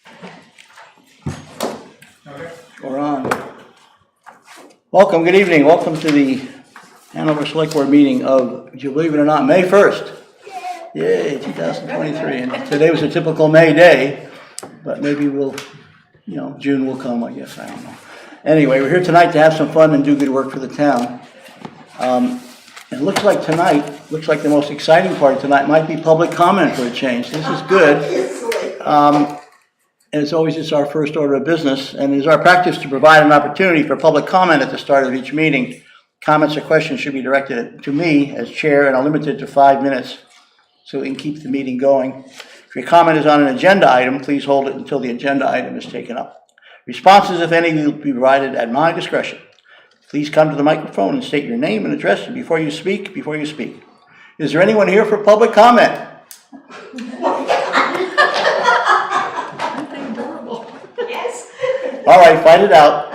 Okay. We're on. Welcome, good evening. Welcome to the Hanover Selectboard meeting of, would you believe it or not, May 1st. Yay, 2023. And today was a typical May day, but maybe we'll, June will come, I guess. I don't know. Anyway, we're here tonight to have some fun and do good work for the town. It looks like the most exciting part of tonight might be public comment for a change. This is good. And as always, it's our first order of business, and it is our practice to provide an opportunity for public comment at the start of each meeting. Comments or questions should be directed to me as chair and are limited to 5 minutes so we can keep the meeting going. If your comment is on an agenda item, please hold it until the agenda item is taken up. Responses, if any, will be provided at my discretion. Please come to the microphone and state your name and address before you speak. Is there anyone here for public comment? Yes. All right, fight it out.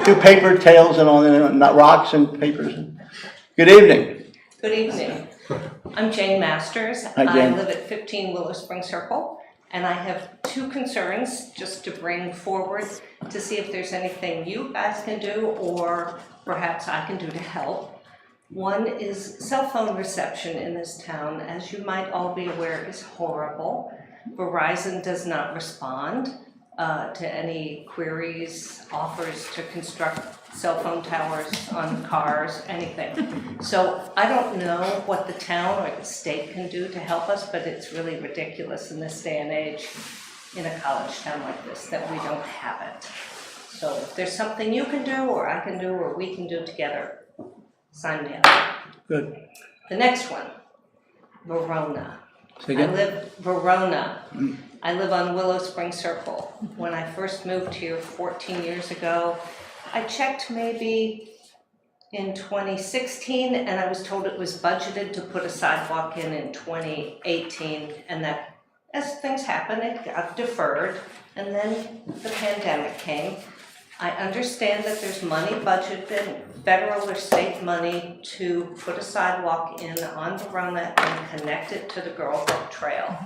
Do paper tails and all, not rocks and papers. Good evening. Good evening. I'm Jane Masters. Hi, Jane. I live at 15 Willow Spring Circle, and I have 2 concerns just to bring forward to see if there's anything you guys can do or perhaps I can do to help. One is cell phone reception in this town, as you might all be aware, is horrible. Verizon does not respond to any queries, offers to construct cell phone towers on cars, anything. So I don't know what the town or the state can do to help us, but it's really ridiculous in this day and age in a college town like this that we don't have it. So if there's something you can do or I can do or we can do together, sign me up. Good. The next one, Verona. Say again? Verona. I live on Willow Spring Circle. When I first moved here 14 years ago, I checked maybe in 2016 and I was told it was budgeted to put a sidewalk in 2018, and that as things happen, it got deferred, and then the pandemic came. I understand that there's money budgeted, federal or state money, to put a sidewalk in on Verona and connect it to the Girl Hook Trail.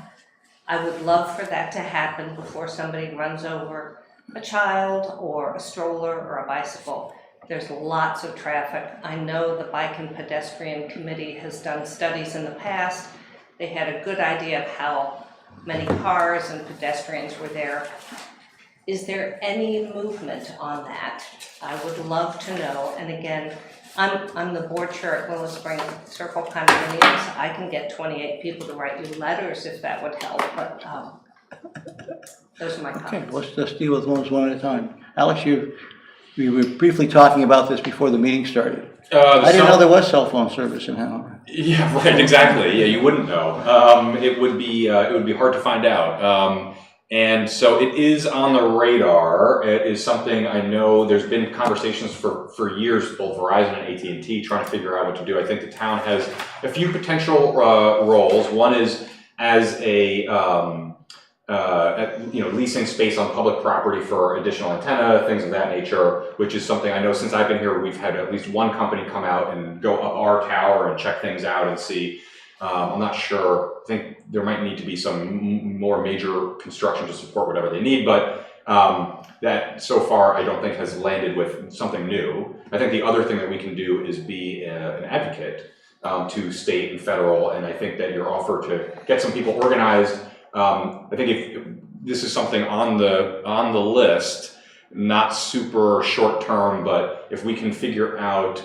I would love for that to happen before somebody runs over a child or a stroller or a bicycle. There's lots of traffic. I know the Bike and Pedestrian Committee has done studies in the past. They had a good idea of how many cars and pedestrians were there. Is there any movement on that? I would love to know. And again, I'm the board chair at Willow Spring Circle condominiums. I can get 28 people to write you letters if that would help, but those are my comments. Okay, let's just deal with ones one at a time. Alex, we were briefly talking about this before the meeting started. I didn't know there was cell phone service in Hanover. Yeah, right. Exactly. Yeah, you wouldn't know. It would be hard to find out. And so it is on the radar. It is something I know there's been conversations for years, both Verizon and AT&T, trying to figure out what to do. I think the town has a few potential roles. One is as a leasing space on public property for additional antenna, things of that nature, which is something I know since I've been here, we've had at least one company come out and go up our tower and check things out and see. I'm not sure. I think there might need to be some more major construction to support whatever they need, but that so far I don't think has landed with something new. I think the other thing that we can do is be an advocate to state and federal, and I think that your offer to get some people organized, I think if this is something on the list, not super short term, but if we can figure out,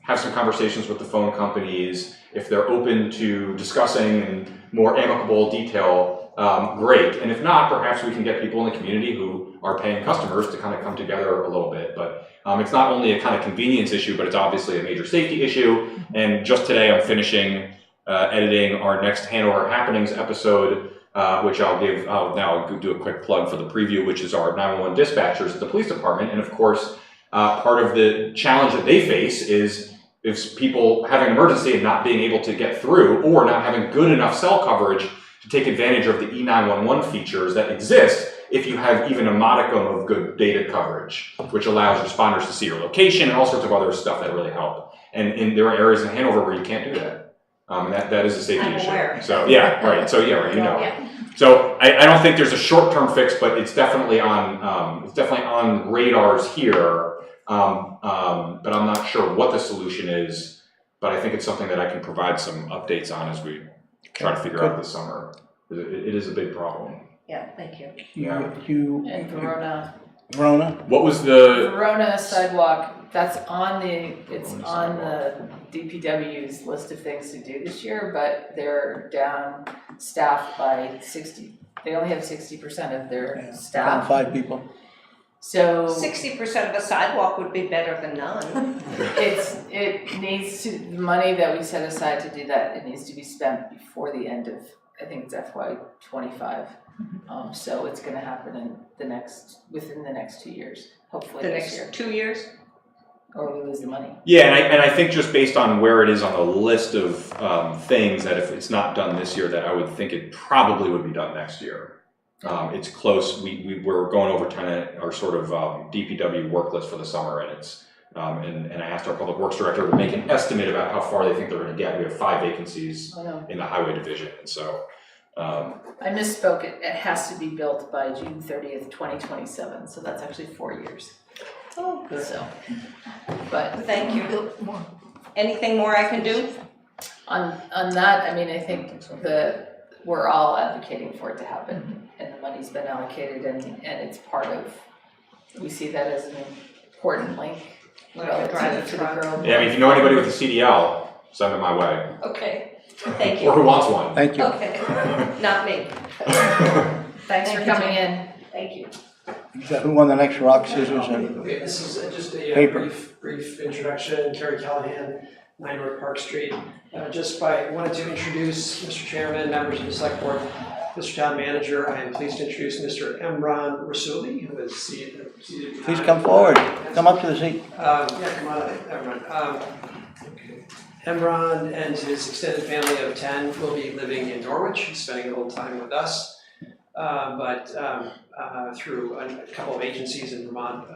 have some conversations with the phone companies, if they're open to discussing in more amicable detail, great. And if not, perhaps we can get people in the community who are paying customers to kind of come together a little bit. But it's not only a kind of convenience issue, but it's obviously a major safety issue. And just today I'm finishing editing our next Hanover Happenings episode, which I'll do a quick plug for the preview, which is our 911 dispatchers at the police department. And of course, part of the challenge that they face is people having an emergency and not being able to get through, or not having good enough cell coverage to take advantage of the E911 features that exist if you have even a modicum of good data coverage, which allows responders to see your location and all sorts of other stuff that really help. And there are areas in Hanover where you can't do that. And that is a safety I'm issue. aware. So, yeah, right, so, yeah, right, you know. Yeah. So I don't think there's a short-term fix, but it's definitely on radars here. But I'm not sure what the solution is, but I think it's something that I can provide some updates on as we try to figure out this summer. It is a big problem. Yeah, thank you. And Verona. What was the? Verona sidewalk, it's on the DPW's list of things to do this year, but they're down staffed by 60, they only have 60% of their staff. 5 people. So 60% of a sidewalk would be better than none. the money that we set aside to do that, it needs to be spent before the end of, I think it's FY25. So it's gonna happen within the next 2 years, hopefully The this next year. 2 years? Or we lose the money. Yeah, and I think just based on where it is on the list of things, that if it's not done this year, that I would think it probably would be done next year. It's close. We're going over our sort of DPW work list for the summer, and it's and I asked our public works director to make an estimate about how far they think they're going to get. We have 5 vacancies in the highway division, and so. I misspoke. It has to be built by June 30th, 2027. So that's actually 4 years. Oh, good. So, but Thank you. Anything more I can do? on that, I mean, I think we're all advocating for it to happen, and the money's been allocated, and it's part of. We see that as an important link relative to the girl. Yeah, I mean, if you know anybody with a CDL, send them my way. Okay, thank you. Or who wants one. Thank you. Okay, not me. Thanks for coming in. Thank you. Is that who won the next rock, scissors, and Okay, this is just a paper? brief introduction. Kerry Callahan, 9 North Park Street. Wanted to introduce Mr. Chairman, members of the Select Board, Mr. Town Manager. I am pleased to introduce Mr. Emron Rasuli, who is seated behind. Please come forward. Come up to the seat. Yeah, come on, Emron. Emron and his extended family of 10 will be living in Norwich, spending a little time with us. But through a couple of agencies in Vermont,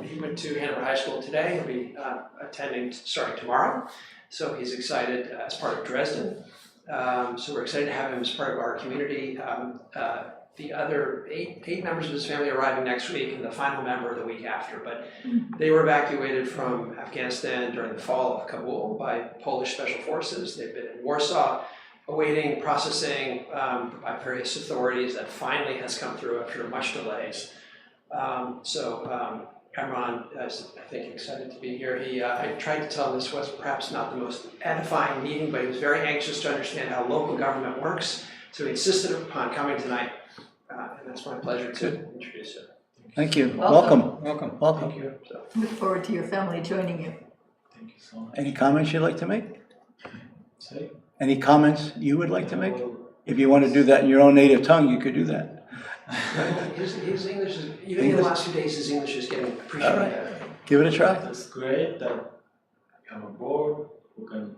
he went to Hanover High School today. He'll be attending starting tomorrow. So he's excited as part of Dresden. So we're excited to have him as part of our community. The other eight members of his family are arriving next week, and the final member the week after. But they were evacuated from Afghanistan during the fall of Kabul by Polish special forces. They've been in Warsaw, awaiting processing by various authorities that finally has come through after much delays. Emron is, I think, excited to be here. I tried to tell him this was perhaps not the most edifying meeting, but he was very anxious to understand how local government works. So he insisted upon coming tonight, and it's my pleasure to introduce him. Thank you. Welcome. Welcome. Thank you. So. Look forward to your family joining you. Thank you so much. Any comments you'd like to make? Sorry? Any comments you would like to make? If you want to do that in your own native tongue, you could do that. His English is, even in the last 2 days, his English is getting appreciated. All right. Give it a try. It's great that we have a board who can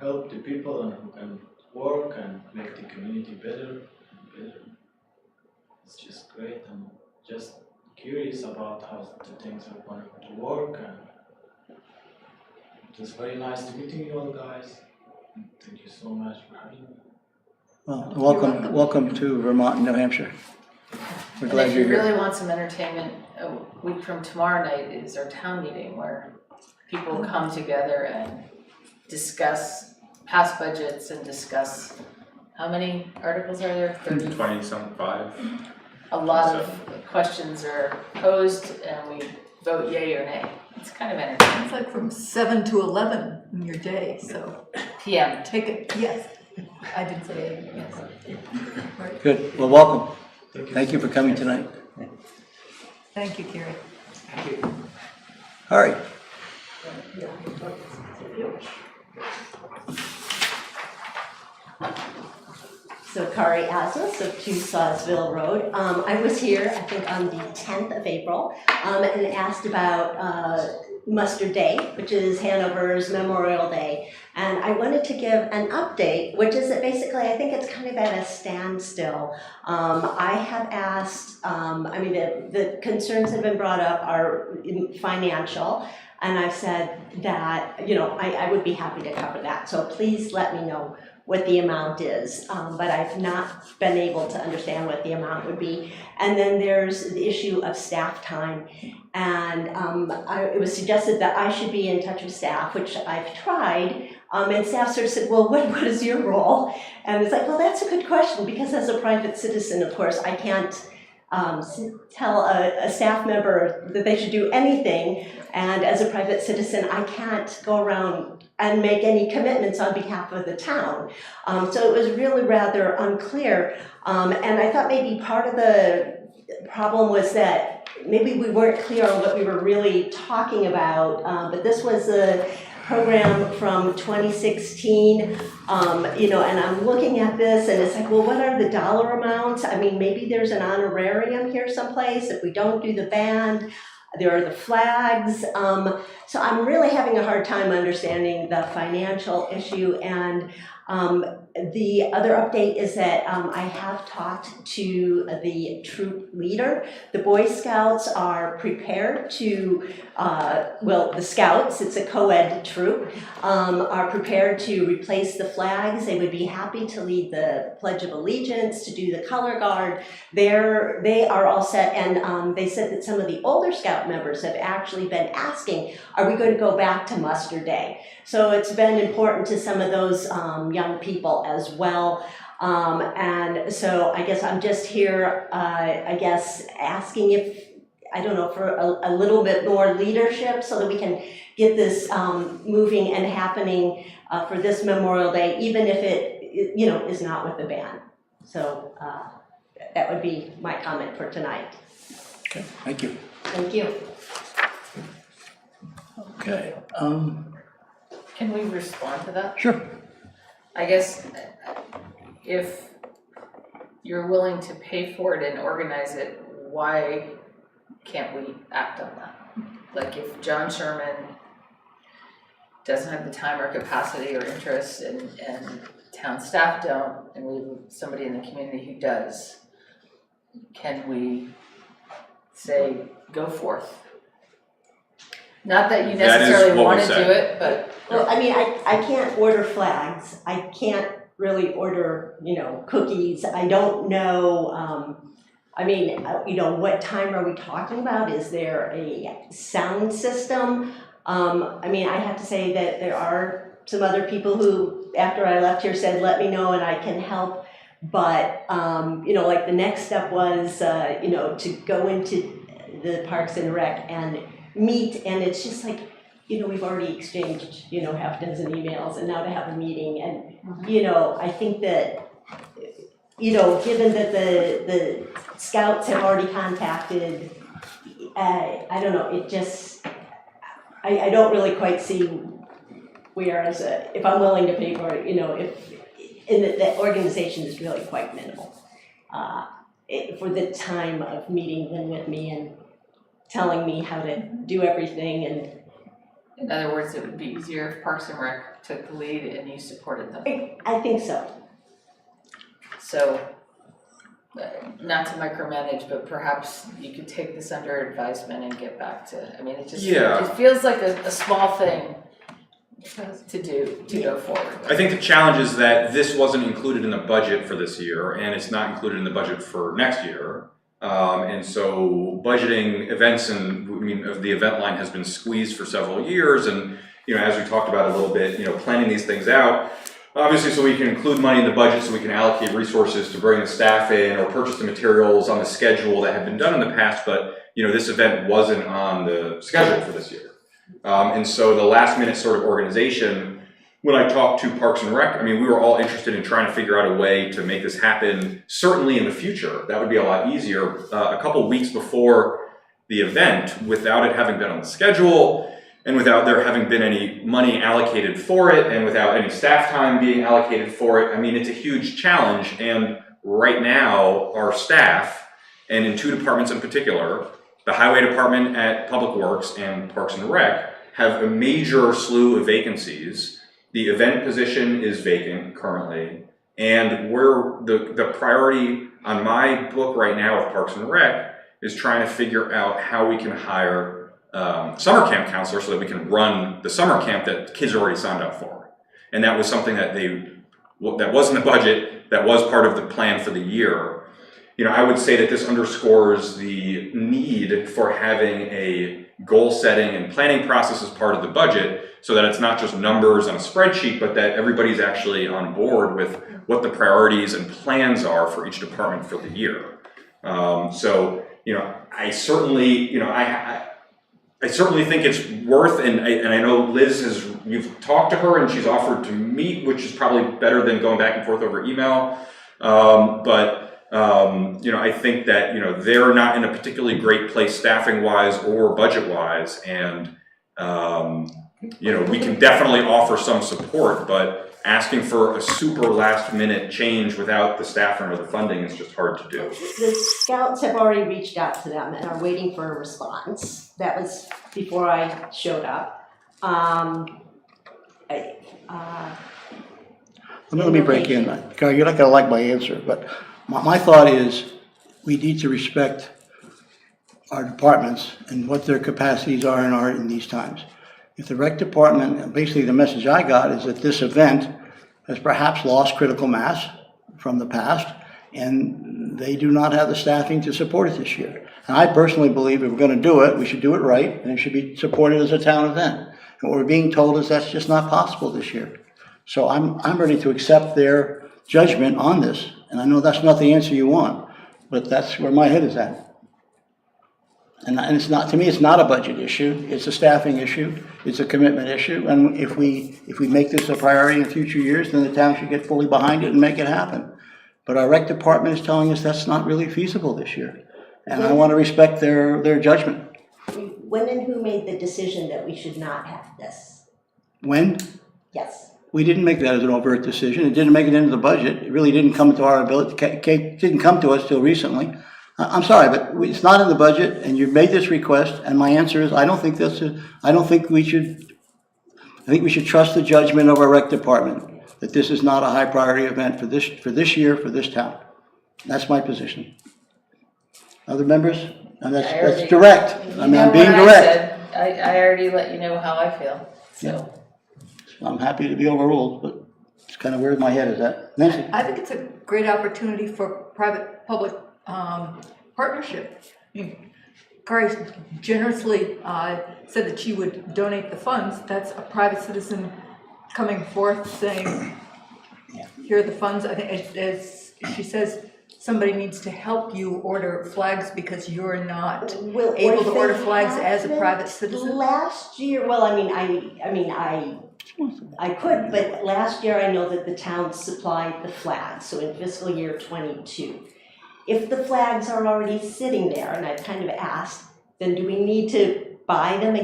help the people and who can work and make the community better and better. It's just great. I'm just curious about how the things are going to work, and it was very nice to meeting you all guys. Thank you so much for having me. Well, welcome to Vermont and New Hampshire. We're And glad if you're you here. really want some entertainment, a week from tomorrow night is our town meeting where people come together and discuss past budgets and discuss, how many articles are there? 30? 20-some-5. A lot of questions are posed and we vote yay or nay. It's kind of entertaining. It's like from 7 to 11 in your day, so PM. take it, yes. I did say it, yes. Right. Good. Well, welcome. Thank you for coming tonight. Thank you, Carrie. Thank you. All right. So Kari Asmus of 2 Sawsville Road. I was here, I think, on the 10th of April and asked about Mustard Day, which is Hanover's Memorial Day. And I wanted to give an update, which is that basically I think it's kind of at a standstill. I have asked, the concerns that have been brought up are financial. And I've said that, you know, I would be happy to cover that. So please let me know what the amount is, but I've not been able to understand what the amount would be. And then there's the issue of staff time. And it was suggested that I should be in touch with staff, which I've tried. And staff sort of said, well, what is your role? And it's like, well, that's a good question, because as a private citizen, of course, I can't tell a staff member that they should do anything. And as a private citizen, I can't go around and make any commitments on behalf of the town. So it was really rather unclear. And I thought maybe part of the problem was that maybe we weren't clear on what we were really talking about. But this was a program from 2016, you know, and I'm looking at this and it's like, well, what are the dollar amounts? I mean, maybe there's an honorarium here someplace if we don't do the band. There are the flags. So I'm really having a hard time understanding the financial issue. And the other update is that I have talked to the troop leader. The Boy Scouts are prepared to, well, the Scouts, it's a co-ed troop, are prepared to replace the flags. They would be happy to lead the Pledge of Allegiance, to do the color guard. They are all set, and they said that some of the older Scout members have actually been asking, are we going to go back to muster day? So it's been important to some of those young people as well. And so I guess I'm just here, I guess, asking if, I don't know, for a little bit more leadership so that we can get this moving and happening for this Memorial Day, even if it, you know, is not with the band. So that would be my comment for tonight. Okay, thank you. Thank you. Okay, Can we respond to that? sure. I guess if you're willing to pay for it and organize it, why can't we act on that? Like if John Sherman doesn't have the time or capacity or interest and town staff don't, and we have somebody in the community who does, can we say, go forth? Not that you That is necessarily what we want to said. do it, but Well, I mean, I can't order flags. I can't really order, you know, cookies. I don't know, I mean, you know, what time are we talking about? Is there a sound system? I mean, I have to say that there are some other people who, after I left here, said, let me know and I can help. But, you know, like the next step was, you know, to go into the Parks and Rec and meet, and it's just like, you know, we've already exchanged, you know, half a dozen emails, and now to have a meeting, and, you know, I think that, you know, given that the Scouts have already contacted, I don't know, it just, I don't really quite see where, if I'm willing to pay for it, you know, if, and the organization is really quite minimal. For the time of meeting them with me and telling me how to do everything, and in other words, it would be easier if Parks and Rec took the lead and you supported them. I think so. So, not to micromanage, but perhaps you could take this under advisement and get back to, I mean, it just Yeah. it feels like a small thing to do, to go forward. I think the challenge is that this wasn't included in the budget for this year, and it's not included in the budget for next year. And so budgeting events, and I mean, the event line has been squeezed for several years, and you know, as we talked about a little bit, you know, planning these things out, obviously, so we can include money in the budget, so we can allocate resources to bring the staff in or purchase the materials on the schedule that had been done in the past, but you know, this event wasn't on the schedule for this year. And so the last minute sort of organization, when I talked to Parks and Rec, I mean, we were all interested in trying to figure out a way to make this happen, certainly in the future. That would be a lot easier. A couple weeks before the event, without it having been on the schedule, and without there having been any money allocated for it, and without any staff time being allocated for it, I mean, it's a huge challenge. And right now, our staff, and in two departments in particular, the Highway Department at Public Works and Parks and Rec, have a major slew of vacancies. The event position is vacant currently, and the priority on my book right now of Parks and Rec is trying to figure out how we can hire summer camp counselor so that we can run the summer camp that kids are already signed up for. And that was something that that was in the budget, that was part of the plan for the year. You know, I would say that this underscores the need for having a goal setting and planning process as part of the budget, so that it's not just numbers on a spreadsheet, but that everybody's actually on board with what the priorities and plans are for each department for the year. So, you know, I certainly, you know, I certainly think it's worth, and I know Liz you've talked to her and she's offered to meet, which is probably better than going back and forth over email. You know, I think that, you know, they're not in a particularly great place staffing wise or budget wise, and you know, we can definitely offer some support, but asking for a super last minute change without the staffing or the funding is just hard to do. The scouts have already reached out to them and are waiting for a response. That was before I showed up. Let me break in. Gary, you're not gonna like my answer, but my thought is we need to respect our departments and what their capacities are and aren't in these times. If the rec department, basically the message I got is that this event has perhaps lost critical mass from the past, and they do not have the staffing to support it this year. And I personally believe if we're gonna do it, we should do it right, and it should be supported as a town event. And what we're being told is that's just not possible this year. So I'm ready to accept their judgment on this. And I know that's not the answer you want, but that's where my head is at. And it's not, to me, it's not a budget issue. It's a staffing issue. It's a commitment issue. And if we make this a priority in future years, then the town should get fully behind it and make it happen. But our rec department is telling us that's not really feasible this year. And I want to respect their judgment. When and who made the decision that we should not have this? When? Yes. We didn't make that as an overt decision. It didn't make it into the budget. It really didn't come to our ability. It didn't come to us till recently. I'm sorry, but it's not in the budget, and you made this request, and my answer is I think we should trust the judgment of our rec department that this is not a high priority event for this year, for this town. That's my position. Other members? And that's direct. I mean, I'm being direct. I already let you know how I feel, so. Yeah. I'm happy to be overruled, but it's kind of where my head is at. Nancy? I think it's a great opportunity for private-public partnership. I mean, Kari generously said that she would donate the funds. That's a private citizen coming forth saying, here are the funds. I think as she says, somebody needs to help you order flags because you're not able to order flags as a private citizen. Last year, well, I could, but last year I know that the town supplied the flags, so in fiscal year 22. If the flags are already sitting there, and I've kind of asked, then do we need to buy them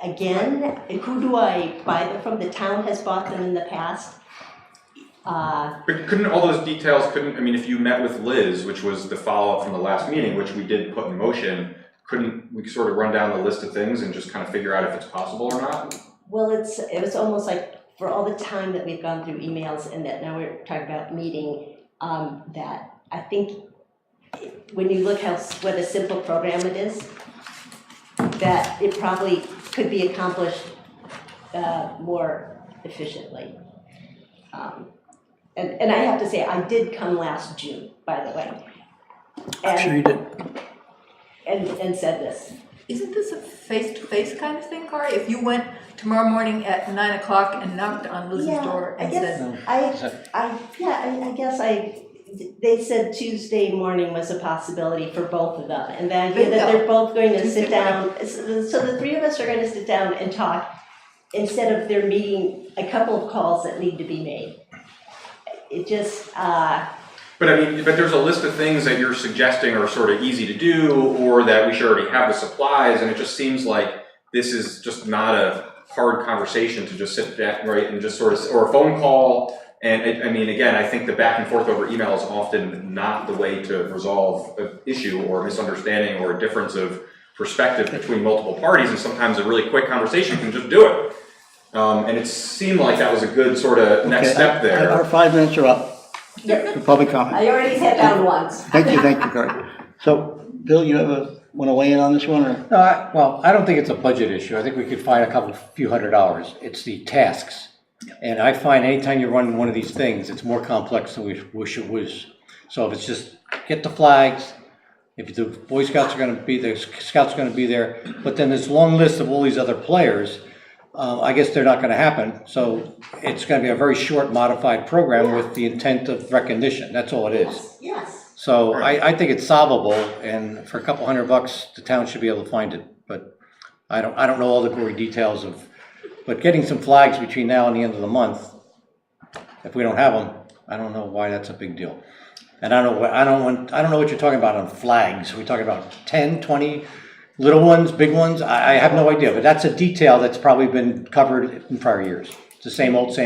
again? Who do I buy them from? The town has bought them in the past. But couldn't all those details, I mean, if you met with Liz, which was the follow-up from the last meeting, which we did put in motion, couldn't we sort of run down the list of things and just kind of figure out if it's possible or not? Well, it was almost like for all the time that we've gone through emails and that now we're talking about meeting, that I think when you look what a simple program it is, that it probably could be accomplished more efficiently. And I have to say, I did come last June, by the way. I'm sure you did. And said this. Isn't this a face-to-face kind of thing, Kari? If you went tomorrow morning at 9 o'clock and knocked on Liz's door and they said Tuesday morning was a possibility for both of them. And the idea that they're both going to sit down, so the three of us are going to sit down and talk instead of there being a couple of calls that need to be made. It just, But I mean, but there's a list of things that you're suggesting are sort of easy to do, or that we should already have the supplies, and it just seems like this is just not a hard conversation to just sit down, right, and just sort of, or a phone call. And I mean, again, I think the back and forth over email is often not the way to resolve an issue or a misunderstanding or a difference of perspective between multiple parties, and sometimes a really quick conversation can just do it. And it seemed like that was a good sort of next step there. Our 5 minutes are up. For public comment. I already sat down once. Thank you, Kari. So, Bill, you have a want to weigh in on this one, or? No, well, I don't think it's a budget issue. I think we could find a few $100s. It's the tasks. And I find anytime you run one of these things, it's more complex than we wish it was. So if it's just get the flags, if the Boy Scouts are going to be there, Scouts are going to be there, but then this long list of all these other players, I guess they're not going to happen. So it's going to be a very short modified program with the intent of recognition. That's all it is. Yes. So I think it's solvable, and for a couple $100, the town should be able to find it. But I don't know all the gory details of, but getting some flags between now and the end of the month, if we don't have them, I don't know why that's a big deal. And I don't know what you're talking about on flags. Are we talking about 10, 20 little ones, big ones? I have no idea, but that's a detail that's probably been covered in prior years. It's the same old,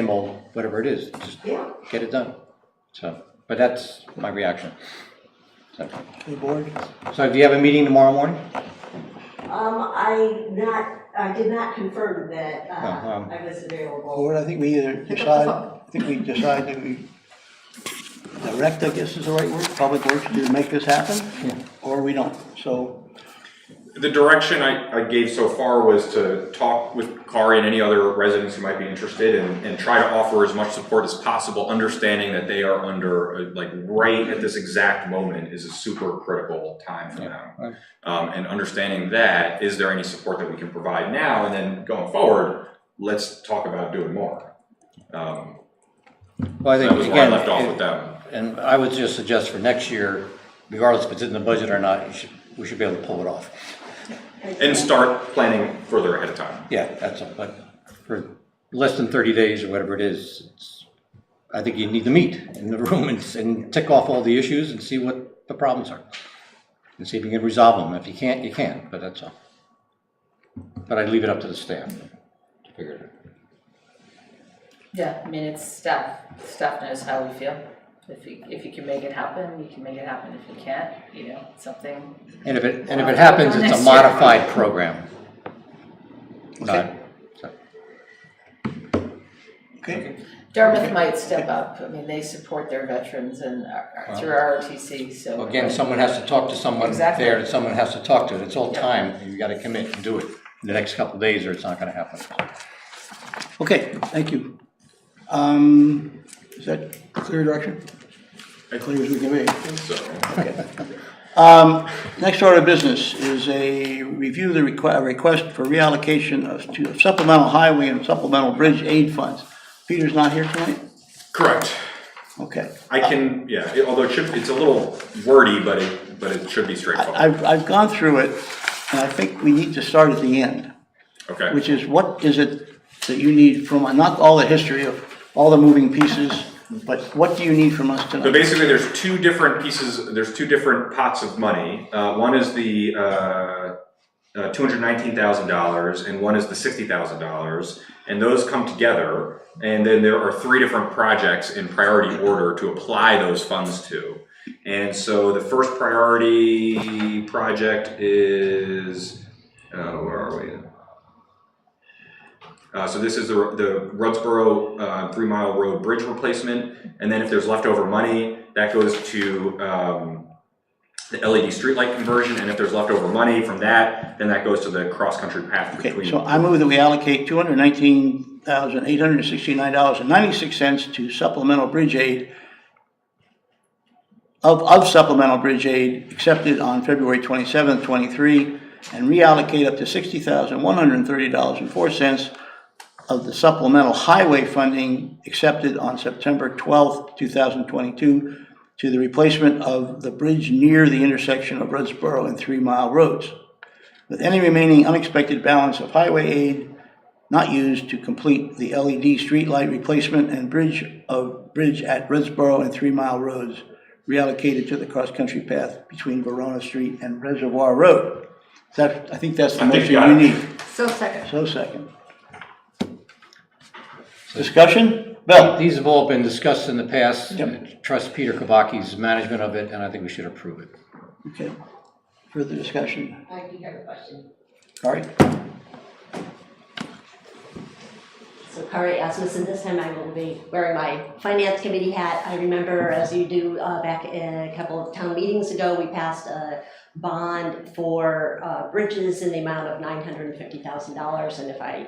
whatever it is. Just get it done. So, but that's my reaction. So, The board? so do you have a meeting tomorrow morning? I did not confirm that I was available. Board, I think we either decide, that we direct, I guess is the right word, Public Works to make this happen, or we don't. So The direction I gave so far was to talk with Kari and any other residents who might be interested and try to offer as much support as possible, understanding that they are under, like right at this exact moment is a super critical time for them. And understanding that, is there any support that we can provide now? And then going forward, let's talk about doing more. Well, I think, that was where I left off with them. And I would just suggest for next year, regardless if it's in the budget or not, we should be able to pull it off. And start planning further ahead of time. Yeah, that's all. But for less than 30 days or whatever it is, I think you need to meet in the room and tick off all the issues and see what the problems are. And see if you can resolve them. If you can't, you can't, but that's all. But I'd leave it up to the staff to figure it out. Yeah, I mean, it's staff. Staff knows how we feel. If you can make it happen, you can make it happen. If you can't, something. And if it happens, it's a modified program. okay. Dartmouth might step up. I mean, they support their veterans and through ROTC. So Again, someone has to talk to someone Exactly. there that someone has to talk to. It's all time. You got to commit and do it in the next couple of days, or it's not going to happen. Okay, thank you. Is that clear direction? As clear as we can be. So, Okay. Next order of business is a review of the request for reallocation of supplemental highway and supplemental bridge aid funds. Peter's not here tonight? correct. Okay. I can, although it's a little wordy, but it should be straightforward. I've gone through it, and I think we need to start at the end, Okay. which is what is it that you need from, not all the history of all the moving pieces, but what do you need from us So tonight? basically, there's two different pieces, there's two different pots of money. One is the $219,000 and one is the $60,000, and those come together, and then there are three different projects in priority order to apply those funds to. And so the first priority project is, where are we? So this is the Rudsboro 3-mile road bridge replacement, and then if there's leftover money, that goes to the LED streetlight conversion, and if there's leftover money from that, then that goes to the cross-country path Okay, between. so I move that we allocate $219,869.96 to supplemental bridge aid, of supplemental bridge aid accepted on February 27th, 23, and reallocate up to $60,130.04 of the supplemental highway funding accepted on September 12th, 2022 to the replacement of the bridge near the intersection of Rudsboro and 3-mile roads, with any remaining unexpected balance of highway aid not used to complete the LED streetlight replacement and bridge at Rudsboro and 3-mile roads reallocated to the cross-country path between Verona Street and Reservoir Road. I think that's the motion you need. So second. So second. Discussion? Bill? These have all been discussed in the past. Yep. Trust Peter Kavaki's management of it, and I think we should approve it. Okay. Further discussion? I do have a question. All right. So Kari Asmussen, this time I will be wearing my finance committee hat. I remember, as you do, back a couple of town meetings ago, we passed a bond for bridges in the amount of $950,000, and if I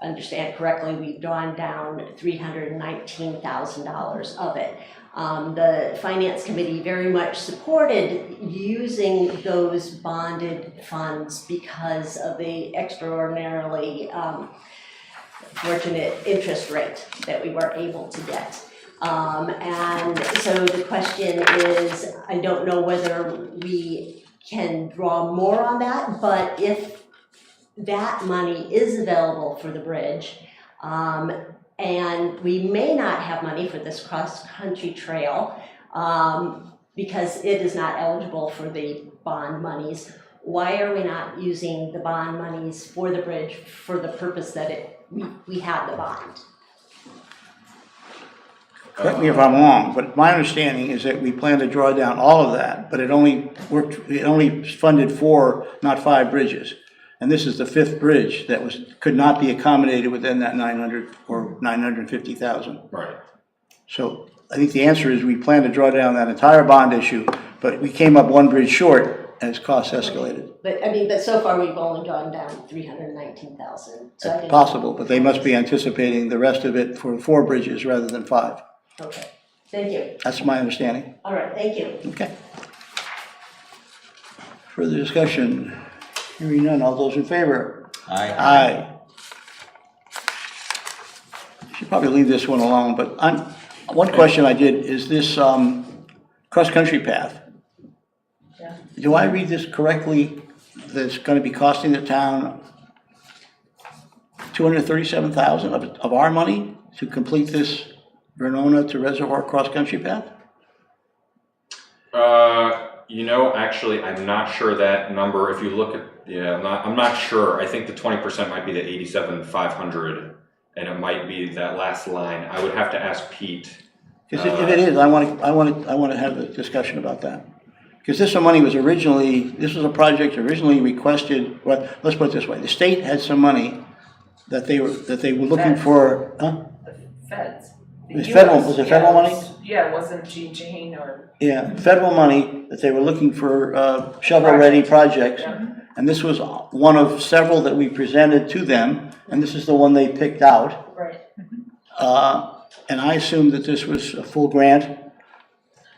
understand correctly, we've drawn down $319,000 of it. The finance committee very much supported using those bonded funds because of the extraordinarily fortunate interest rate that we were able to get. And so the question is, I don't know whether we can draw more on that, but if that money is available for the bridge, and we may not have money for this cross-country trail because it is not eligible for the bond monies, why are we not using the bond monies for the bridge for the purpose that we have the bond? Correct me if I'm wrong, but my understanding is that we plan to draw down all of that, but it only funded 4, not 5 bridges. And this is the 5th bridge that could not be accommodated within that 900 or 950,000. Right. So I think the answer is we plan to draw down that entire bond issue, but we came up 1 bridge short as costs escalated. But so far we've only drawn down 319,000. So I didn't. Possible, but they must be anticipating the rest of it for 4 bridges rather than 5. Okay, thank you. That's my understanding. All right, thank you. Okay. Further discussion? Hearing none. All those in favor? Aye. Should probably leave this one alone, but one question I did is this cross-country path. Yeah. Do I read this correctly? That's going to be costing the town $237,000 of our money to complete this Verona to Reservoir cross-country path? Actually, I'm not sure that number. If you look at, I'm not sure. I think the 20% might be the 87,500, and it might be that last line. I would have to ask Pete. Because if it is, I want to have a discussion about that. Because this money was this was a project originally requested. Well, let's put it this way: the state had some money that they were looking for. Huh? The feds. Was it federal money? Yeah, it wasn't G. Jane or. Yeah, federal money that they were looking for shovel-ready projects. Yeah. And this was one of several that we presented to them, and this is the one they picked out. Right. And I assumed that this was a full grant.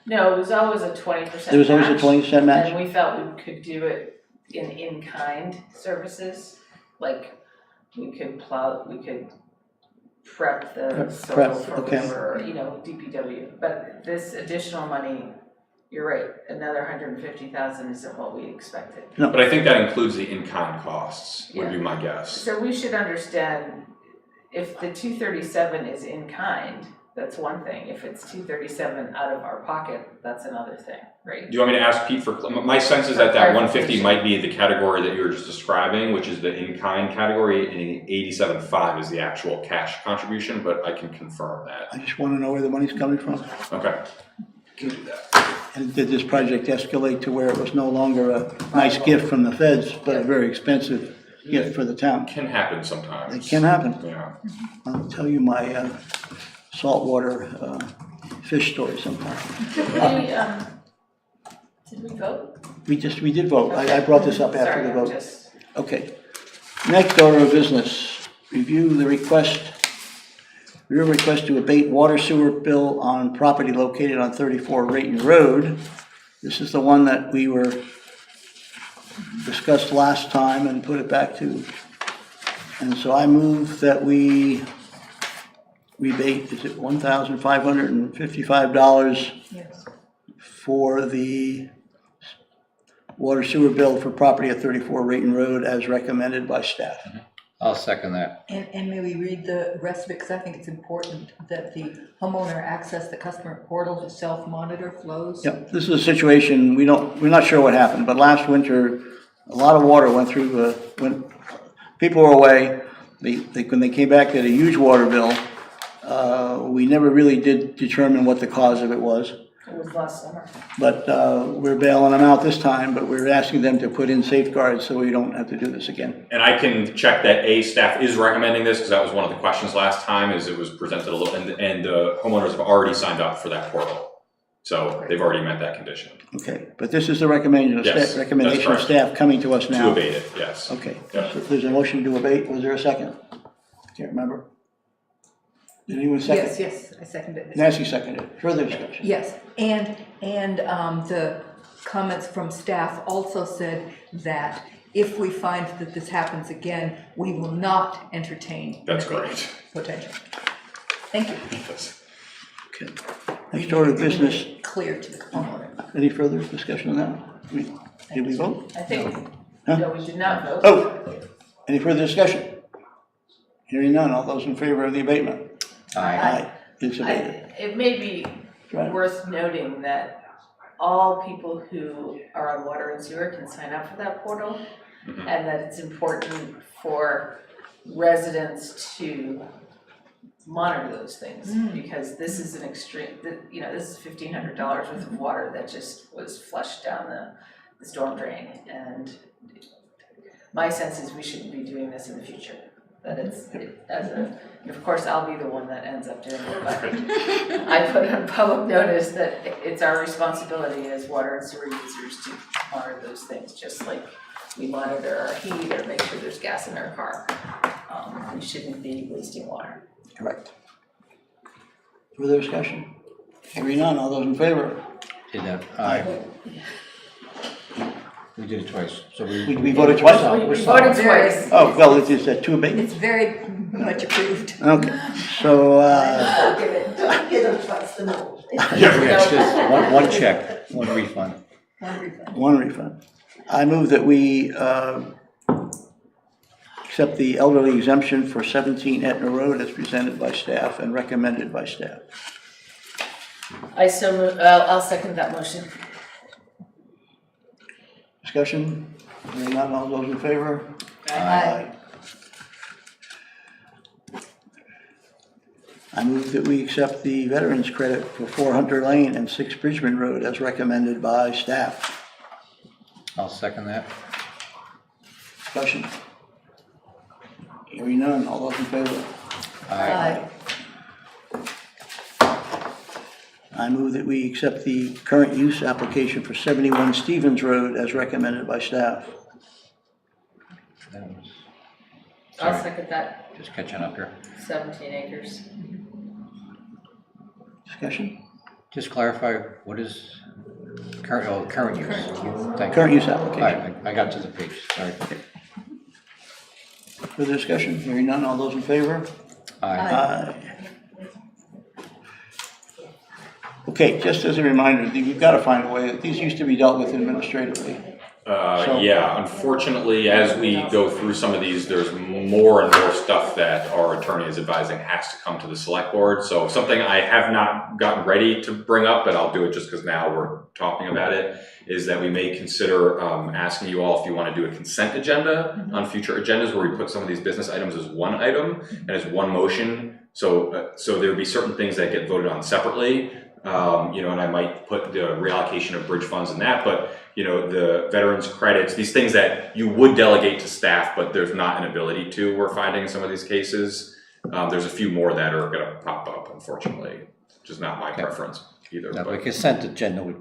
No, it was always a 20% There was always a match, 20% match. and we felt we could do it in-kind services, like we could prep the soil Prep, for okay. whatever, DPW. But this additional money, you're right, another 150,000 isn't what we expected. But I think that includes the in-kind costs, would be my guess. So we should understand, if the 237 is in kind, that's one thing. If it's 237 out of our pocket, that's another thing, right? Do you want me to ask Pete for, my sense is that 150 might be the category that you were just describing, which is the in-kind category, and 87.5 is the actual cash contribution, but I can confirm that. I just want to know where the money's coming from. Okay. Can do that. And did this project escalate to where it was no longer a nice gift from the feds, but a very expensive gift for the town? Can happen sometimes. It can happen. Yeah. I'll tell you my saltwater fish story sometime. Did we vote? We did vote. I brought this up after Sorry, the I'm vote. just. Okay. Next order of business, review the request to abate water sewer bill on property located on 34 Rayton Road. This is the one that we discussed last time and put it back to. And so I move that we rebate, is it $1,555 Yes. for the water sewer bill for property at 34 Rayton Road as recommended by staff. I'll second that. And may we read the rest of it, because I think it's important that the homeowner access the customer portal to self-monitor flows. Yep, this is a situation, we're not sure what happened, but last winter, a lot of water went through, when people were away, when they came back, they had a huge water bill. We never really did determine what the cause of it was. It was last summer. But we're bailing them out this time, but we're asking them to put in safeguards so we don't have to do this again. And I can check that staff is recommending this, because that was one of the questions last time, is it was presented a little, and homeowners have already signed up for that portal. So they've already met that condition. Okay, but this is the recommendation of Yes, staff, recommendation of that's staff coming to us now. To abate it, yes. Okay, Yep. so there's a motion to abate. Was there a second? Can't remember. Did anyone second? Yes, I seconded it. Nancy seconded. Further discussion? Yes, and the comments from staff also said that if we find that this happens again, we will not entertain. That's an great. Potential. Thank you. Yes. Okay. Next order of business. Clear to the homeowner. Any further discussion on that? Did we vote? I think, Huh? no, we did not vote. Oh, any further discussion? Hearing none. All those in favor of the abatement? Aye. It's abated. It may be Right. worth noting that all people who are on water and sewer can sign up for that portal, Mhm. and that it's important for residents to monitor those things, because this is an extreme, this is $1,500 worth of water that just was flushed down the storm drain, and my sense is we shouldn't be doing this in the future. That of course, I'll be the one that ends up doing it, but I put on public notice that it's our responsibility as water and sewer users to monitor those things, just like we monitor our heat or make sure there's gas in our car. We shouldn't be wasting water. Correct. Further discussion? Hearing none. All those in favor? Did that, aye. We did it twice, so We voted twice? We're We solid. voted twice. Oh, well, it is two abatements. It's very much approved. Okay, so, Don't give them twice the money. Yeah, it's just one check, one refund. One refund. one refund. I move that we accept the elderly exemption for 17 Etna Road as presented by staff and recommended by staff. I'll second that motion. Discussion? Hearing none, all those in favor? Aye. I move that we accept the veterans credit for 4 Hunter Lane and 6 Bridgman Road as recommended by staff. I'll second that. Discussion? Hearing none, all those in favor? Aye. I move that we accept the current use application for 71 Stevens Road as recommended by staff. That was- I'll Sorry, second that, just catching up here. 17 acres. Discussion? Just clarify, what is current use? Thank you. Current use All application. right, I got to the page, sorry. Further discussion? Hearing none, all those in favor? Aye. Aye. Okay, just as a reminder, we've got to find a way, these used to be dealt with administratively. Yeah, unfortunately, as we go through some of these, there's more and more stuff that our attorney is advising has to come to the select board. So something I have not gotten ready to bring up, but I'll do it just because now we're talking about it, is that we may consider asking you all if you want to do a consent agenda on future agendas where we put some of these business items as one item and as one motion. So there would be certain things that get voted on separately. And I might put the reallocation of bridge funds in that, but the veterans credits, these things that you would delegate to staff, but there's not an ability to, we're finding in some of these cases. There's a few more that are gonna pop up, unfortunately, which is not my preference either. Now, but- the consent agenda would,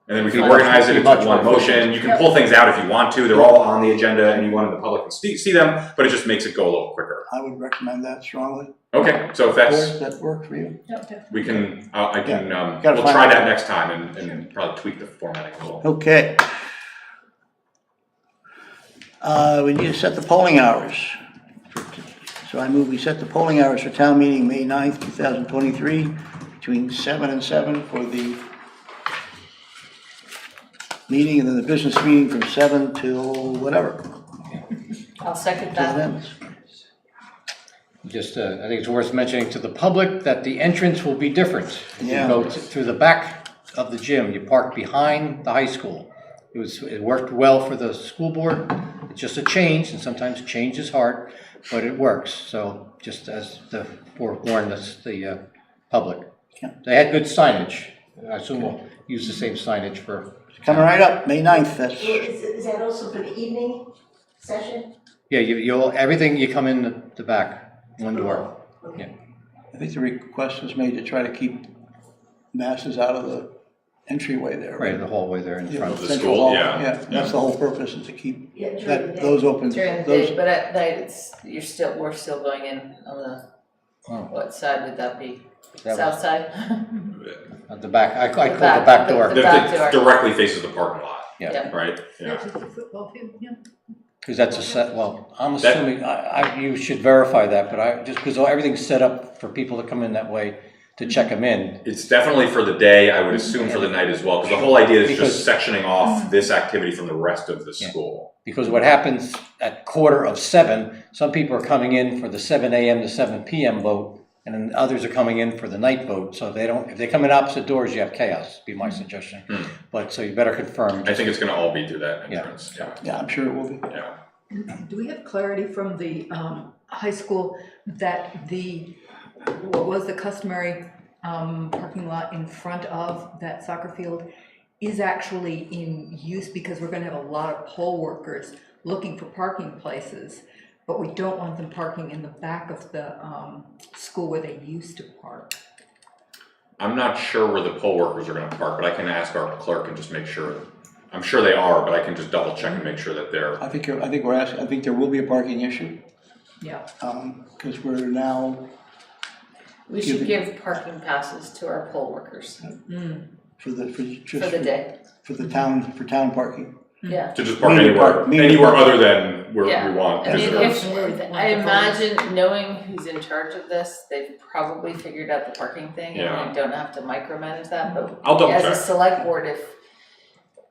And then we can organize it into Much one more motion. You can pull things out if you want to. They're all on the agenda. Anyone in the public can see them, but it just makes it go a little quicker. I would recommend that strongly. Okay, so if Does that work for you? we can, I can, Gotta we'll find try out. that next time and probably tweak the formatting a little. Okay. We need to set the polling hours. So I move we set the polling hours for town meeting May 9th, 2023, between 7 and 7 for the meeting, and then the business meeting from 7 till whatever, I'll second till it that. ends. just, I think it's worth mentioning to the public that the entrance will be different. Yeah. You go through the back of the gym, you park behind the high school. It worked well for the school board. It's just a change, and sometimes change is hard, but it works. So just as the forewarn the public. Yeah. They had good signage. I assume we'll use the same signage for. Coming right up, May 9th, that's, Is that also for the evening session? Yeah, you'll, everything, you come in the back, one door. Okay. I think the request was made to try to keep masses out of the entryway there. Right, the hallway there in Yeah, front. the Central school, Hall, yeah. that's the whole purpose, is to keep Yeah, during the that, day. those open, During the those, day, but at night, we're still going in on the, Oh. what side would that be? That South side? At the back, I call it the back- back door. the back door. Directly faces the parking lot, Yeah, right? Yeah. That's just a football field, yeah. because that's a set, well, I'm That- assuming, you should verify that, but just because everything's set up for people to come in that way to check them in. It's definitely for the day, I would assume for the night as well, because the whole idea is Because- just sectioning off this activity from the rest of the Yeah. school. Because what happens at 6:45, some people are coming in for the 7 a.m. to 7 p.m. vote, and then others are coming in for the night vote, so if they come in opposite doors, you have chaos, be my suggestion. But, so you better confirm. I think it's gonna all be through that Yeah. entrance, yeah, yeah, I'm sure it will be. yeah. Do we have clarity from the high school that what was the customary parking lot in front of that soccer field is actually in use, because we're gonna have a lot of poll workers looking for parking places, but we don't want them parking in the back of the school where they used to park. I'm not sure where the poll workers are gonna park, but I can ask our clerk and just make sure. I'm sure they are, but I can just double check and make sure that they're, I think there will be a parking issue, Yeah. because we're now, We should give parking passes to our poll workers for the day. for town parking. Yeah. to just park Media anywhere, park, media anywhere park. other than where Yeah. we want I mean, visitors. I imagine knowing who's in charge of this, they've probably figured out the parking thing and Yeah. they don't have to micromanage that, but I'll double as a check. select board,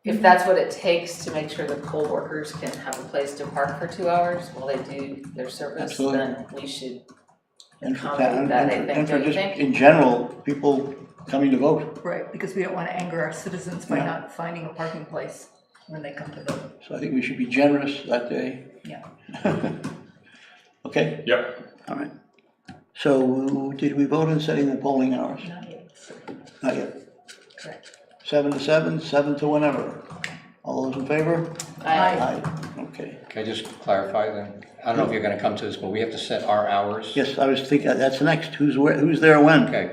if that's what it takes to make sure the poll workers can have a place to park for 2 hours while they do their service, Absolutely. then we should And for accommodate town, that, I and think, for don't you just, think? in general, people coming to vote. Right, because we don't want to anger our citizens by Yeah. not finding a parking place when they come to vote. So I think we should be generous that day. Yeah. Okay, Yep, all right. So did we vote on setting the polling hours? Not yet. Not yet. Correct. 7 to 7, 7 to whenever. All those in favor? I, Okay. Can I just clarify then? I don't know if you're gonna come to this, but we have to set our hours. Yes, I was thinking, that's next. Who's there when? Okay,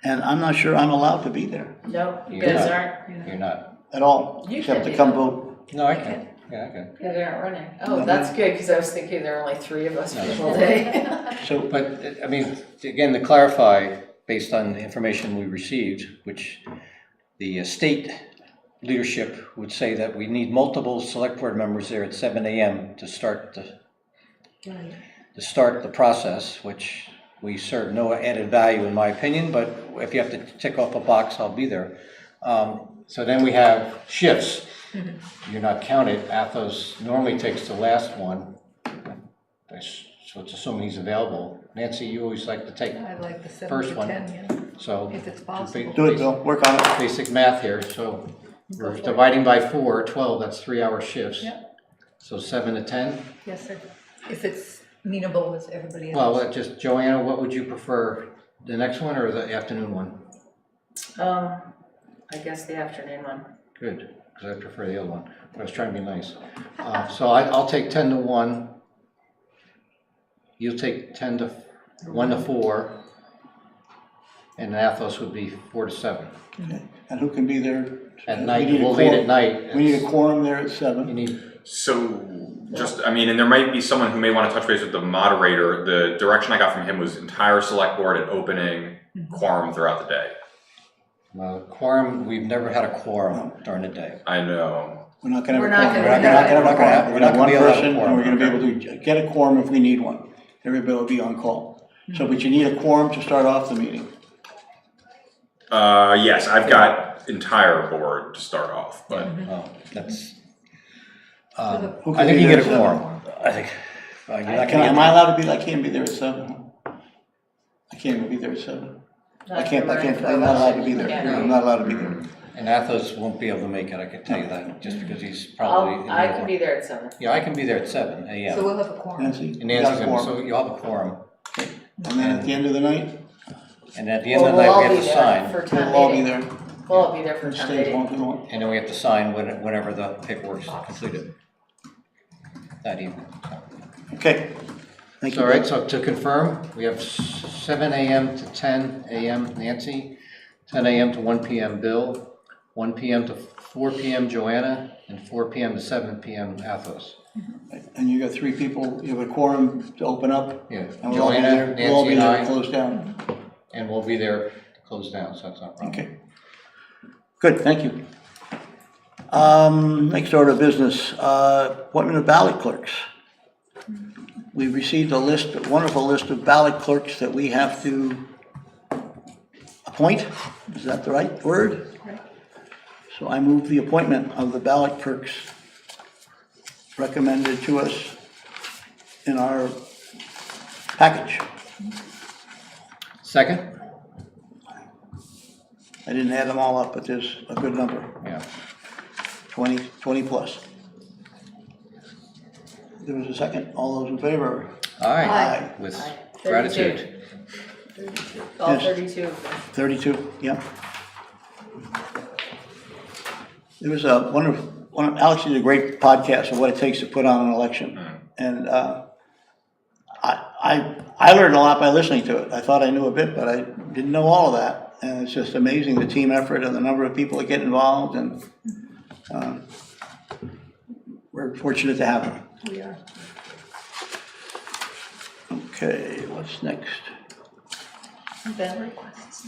And I'm not sure I'm allowed to be there no, you Yeah. guys aren't, you're not. at all, You except can to be come there. vote. No, I can, yeah, I can. you guys aren't running. No. Oh, that's good, cause I was thinking there are only 3 of us No. for the whole day. So, But, I mean, again, to clarify, based on the information we received, which the state leadership would say that we need multiple select board members there at 7 a.m. to start the process, which we serve no added value in my opinion, but if you have to tick off a box, I'll be there. So then we have shifts. You're not counted. Athos normally takes the last one. So it's assuming he's available. Nancy, you always like to take, I like the 7 First to one. 10, yeah, so. if it's possible. do it, Bill, work on it. Basic math here, so we're dividing by 4, 12, that's 3-hour shifts. Yeah. So 7 to 10? Yes, sir. If it's amenable with everybody else. Well, just Joanna, what would you prefer, the next one or the afternoon one? I guess the afternoon one. Good, because I prefer the other one, but I was trying to be nice. So I'll take 10 to 1. You'll take 1 to 4. And Athos would be 4 to 7. Okay. And who can be there? At We night, need a we'll lead quorum. at night. We need a quorum there at You 7. need, so just, I mean, and there might be someone who may wanna touch base with the moderator. The direction I got from him was entire select board and opening quorum throughout the day. quorum, we've never had a quorum during the day. I know. We're not gonna We're have a not quorum. gonna have We're not gonna have a quorum. We're gonna have one be able to have a person, and quorum, we're gonna be able to get a quorum if we need one. Everybody will be on call. So, but you need a quorum to start off the meeting. Yes, I've got entire board to start off, but Oh, that's, Who I can think be you there get a at 7? quorum. I think, you're not gonna Am get, I allowed to be, I can't be there at 7. I can't even be there at 7. I'm not allowed to be there. I'm not allowed to be there. and Athos won't be able to make it, I can tell you that, just because he's probably. in the I can airport. be there at 7. Yeah, I can be there at 7 So a.m. we'll have a quorum. Nancy? And you got a Nancy's gonna, quorum. so you'll have a quorum. And then at the end of the night, And at the end of the night, we have to sign, For We'll town all be meeting. there. We'll all be there for town Stay as long meeting. as we want. and then we have to sign whenever the paperwork's completed. That evening. Okay. Thank you. All right, so to confirm, we have 7 a.m. to 10 a.m. Nancy, 10 a.m. to 1 p.m. Bill, 1 p.m. to 4 p.m. Joanna, and 4 p.m. to 7 p.m. Athos. And you got 3 people, you have a quorum to open up? Yeah, And we'll all be Joanna, there, we'll all be Nancy, and there to I, close down. and we'll be there to close down, so that's not a problem. Okay. Good, thank you. Next order of business, appointment of ballot clerks. We received a list, a wonderful list of ballot clerks that we have to appoint. Is that the right word? So I move the appointment of the ballot clerks recommended to us in our package. Second? I didn't add them all up, but there's a good number, Yeah. 20 plus. There was a second. All those in favor? Aye. With Aye. gratitude. 32. All Yes. 32 of them. 32, yeah. There was Alex did a great podcast of what it takes to put on an election. And I learned a lot by listening to it. I thought I knew a bit, but I didn't know all of that. And it's just amazing, the team effort and the number of people that get involved, and we're fortunate to have them. We are. Okay, what's next? Banner requests.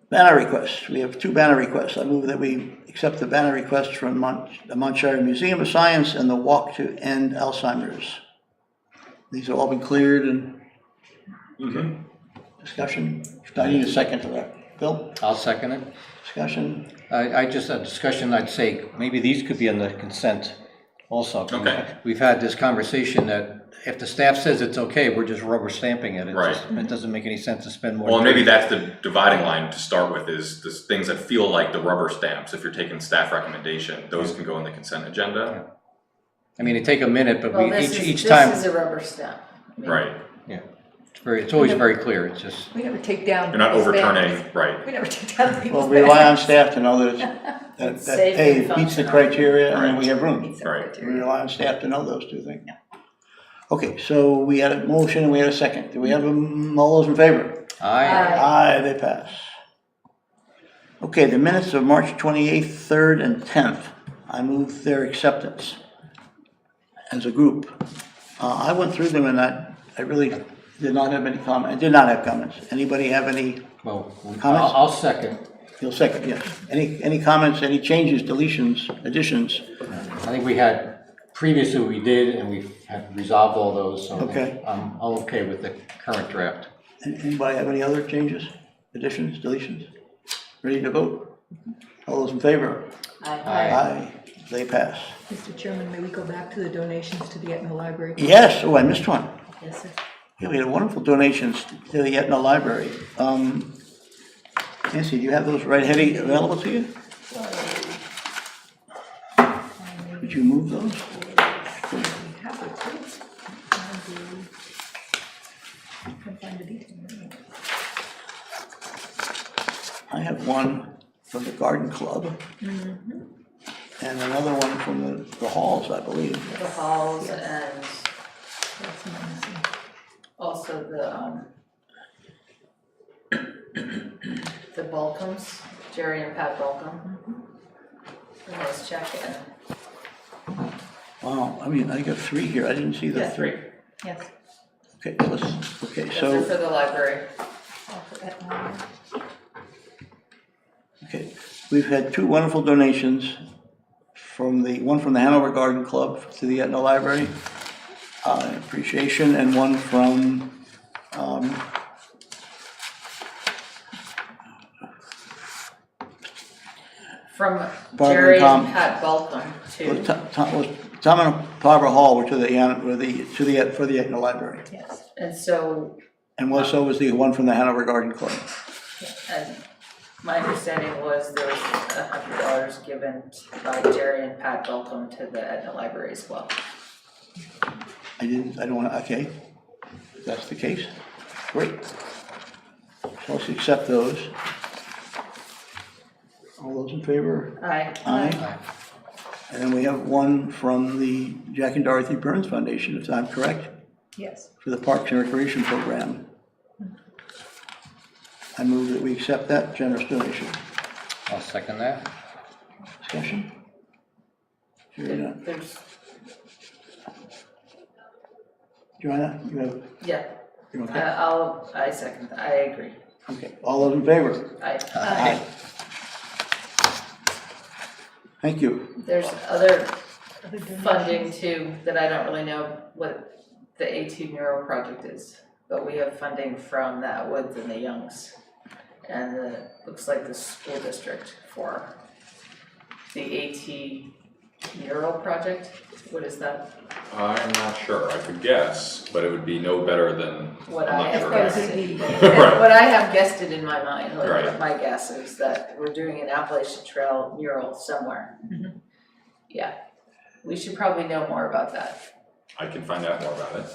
Banner requests. We have 2 banner requests. I move that we accept the banner requests from the Montshire Museum of Science and the Walk to End Alzheimer's. These have all been cleared and discussion. I need a second to that. Bill, I'll second it. discussion? I just had a discussion, I'd say, maybe these could be on the consent also. Okay. We've had this conversation that if the staff says it's okay, we're just rubber stamping it. Right. It doesn't make any sense to spend more. Well, than maybe that's the dividing line to start with, is the things that feel like the rubber stamps. If you're taking staff recommendation, those can go in the consent agenda. I mean, it take a minute, but Well, we, this each is time, a rubber stamp. I mean, Right. it's always very clear, it's just, We never take down. You're not people's overturning, banners. right. We never take down people's Well, we rely on banners. staff to know that that It's safe A, and meets the functional. criteria, and then we have room. Meets the Right. We criteria. rely on staff to know those 2 things. Okay, so we had a motion and we had a second. Do we have all those in favor? aye. Aye, they pass. Okay, the minutes of March 28th, 3rd, and 10th. I move their acceptance as a group. I went through them and I really did not have any comment. I did not have comments. Anybody have any? Well, Comments? I'll second. You'll second, yes. Any comments, any changes, deletions, additions? I think we had, previously we did, and we have resolved all those, so I think Okay. I'm okay with the current draft. Anybody have any other changes, additions, deletions? Ready to vote? All those in favor? Aye. Aye, they pass. Mr. Chairman, may we go back to the donations to the Etna Library? Yes, oh, I missed one. Yes, sir. Yeah, we had wonderful donations to the Etna Library. Nancy, do you have those right handy available to you? Did you move those? We have it, too. Can't find the detail. I have one from the Garden Club. And another one from the halls, I believe. The halls and That's not missing. also the Balcombs, Jerry and Pat Balcomb. A nice check in. Wow, I mean, I got 3 here. I didn't see the Yeah. 3. Yes. Okay, okay, Those are so, for the library. I'll put that on. okay, we've had 2 wonderful donations one from the Hanover Garden Club to the Etna Library, appreciation, and one from, From Barbara Jerry Tom. and Pat Balcomb to, Tom and Barbara Hall were to for the Etna Library. Yes. and so, And so was the one from the Hanover Garden Club. and my understanding was there was $100 given by Jerry and Pat Balcomb to the Etna Library as well. I don't want to, okay. If that's the case, great. So let's accept those. All those in favor? Aye. Aye. And then we have one from the Jack and Dorothy Burns Foundation, if I'm correct, Yes. for the Parks and Recreation Program. I move that we accept that generous donation. I'll second that. Discussion? Hearing none. There's, Joanna, you have, yeah, you okay? I second that, I agree. Okay, all those in favor? Aye. Thank you. There's other funding too, that I don't really know what the AT mural project is, but we have funding from the Woods and the Youngs. And looks like the school district for the AT mural project. What is that? I'm not sure, I could guess, but it would be no better than, What I'm I not have sure. guessed. Right. What I have guessed it in my mind, like Right. my guess is that we're doing an Appalachian Trail mural somewhere. Mhm. Yeah, we should probably know more about that. I can find out more about it.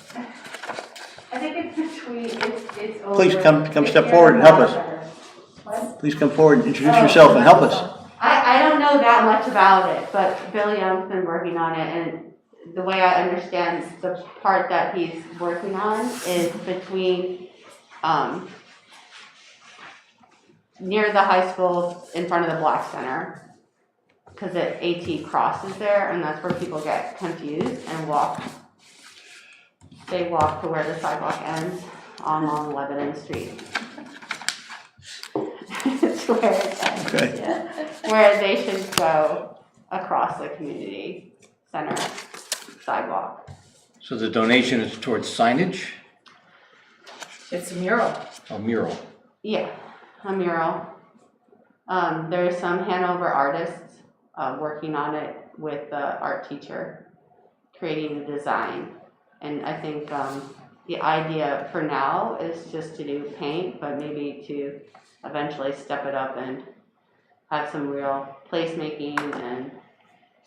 I think it's between, it's over. Please come it's step near forward and help the us. water. What? Please come forward and introduce yourself and help us. I don't know that much about it, but Bill Young's been working on it, and the way I understand the part that he's working on is between, near the high school in front of the Black Center. Cause the AT crosses there, and that's where people get confused and walk. They walk to where the sidewalk ends along Lebanon Street. It's where it ends, Okay. yeah. Where they should go across the community center sidewalk. So the donation is towards signage, It's a mural. a mural. Yeah, a mural. There's some Hanover artists working on it with the art teacher, creating the design. And I think the idea for now is just to do paint, but maybe to eventually step it up and have some real placemaking and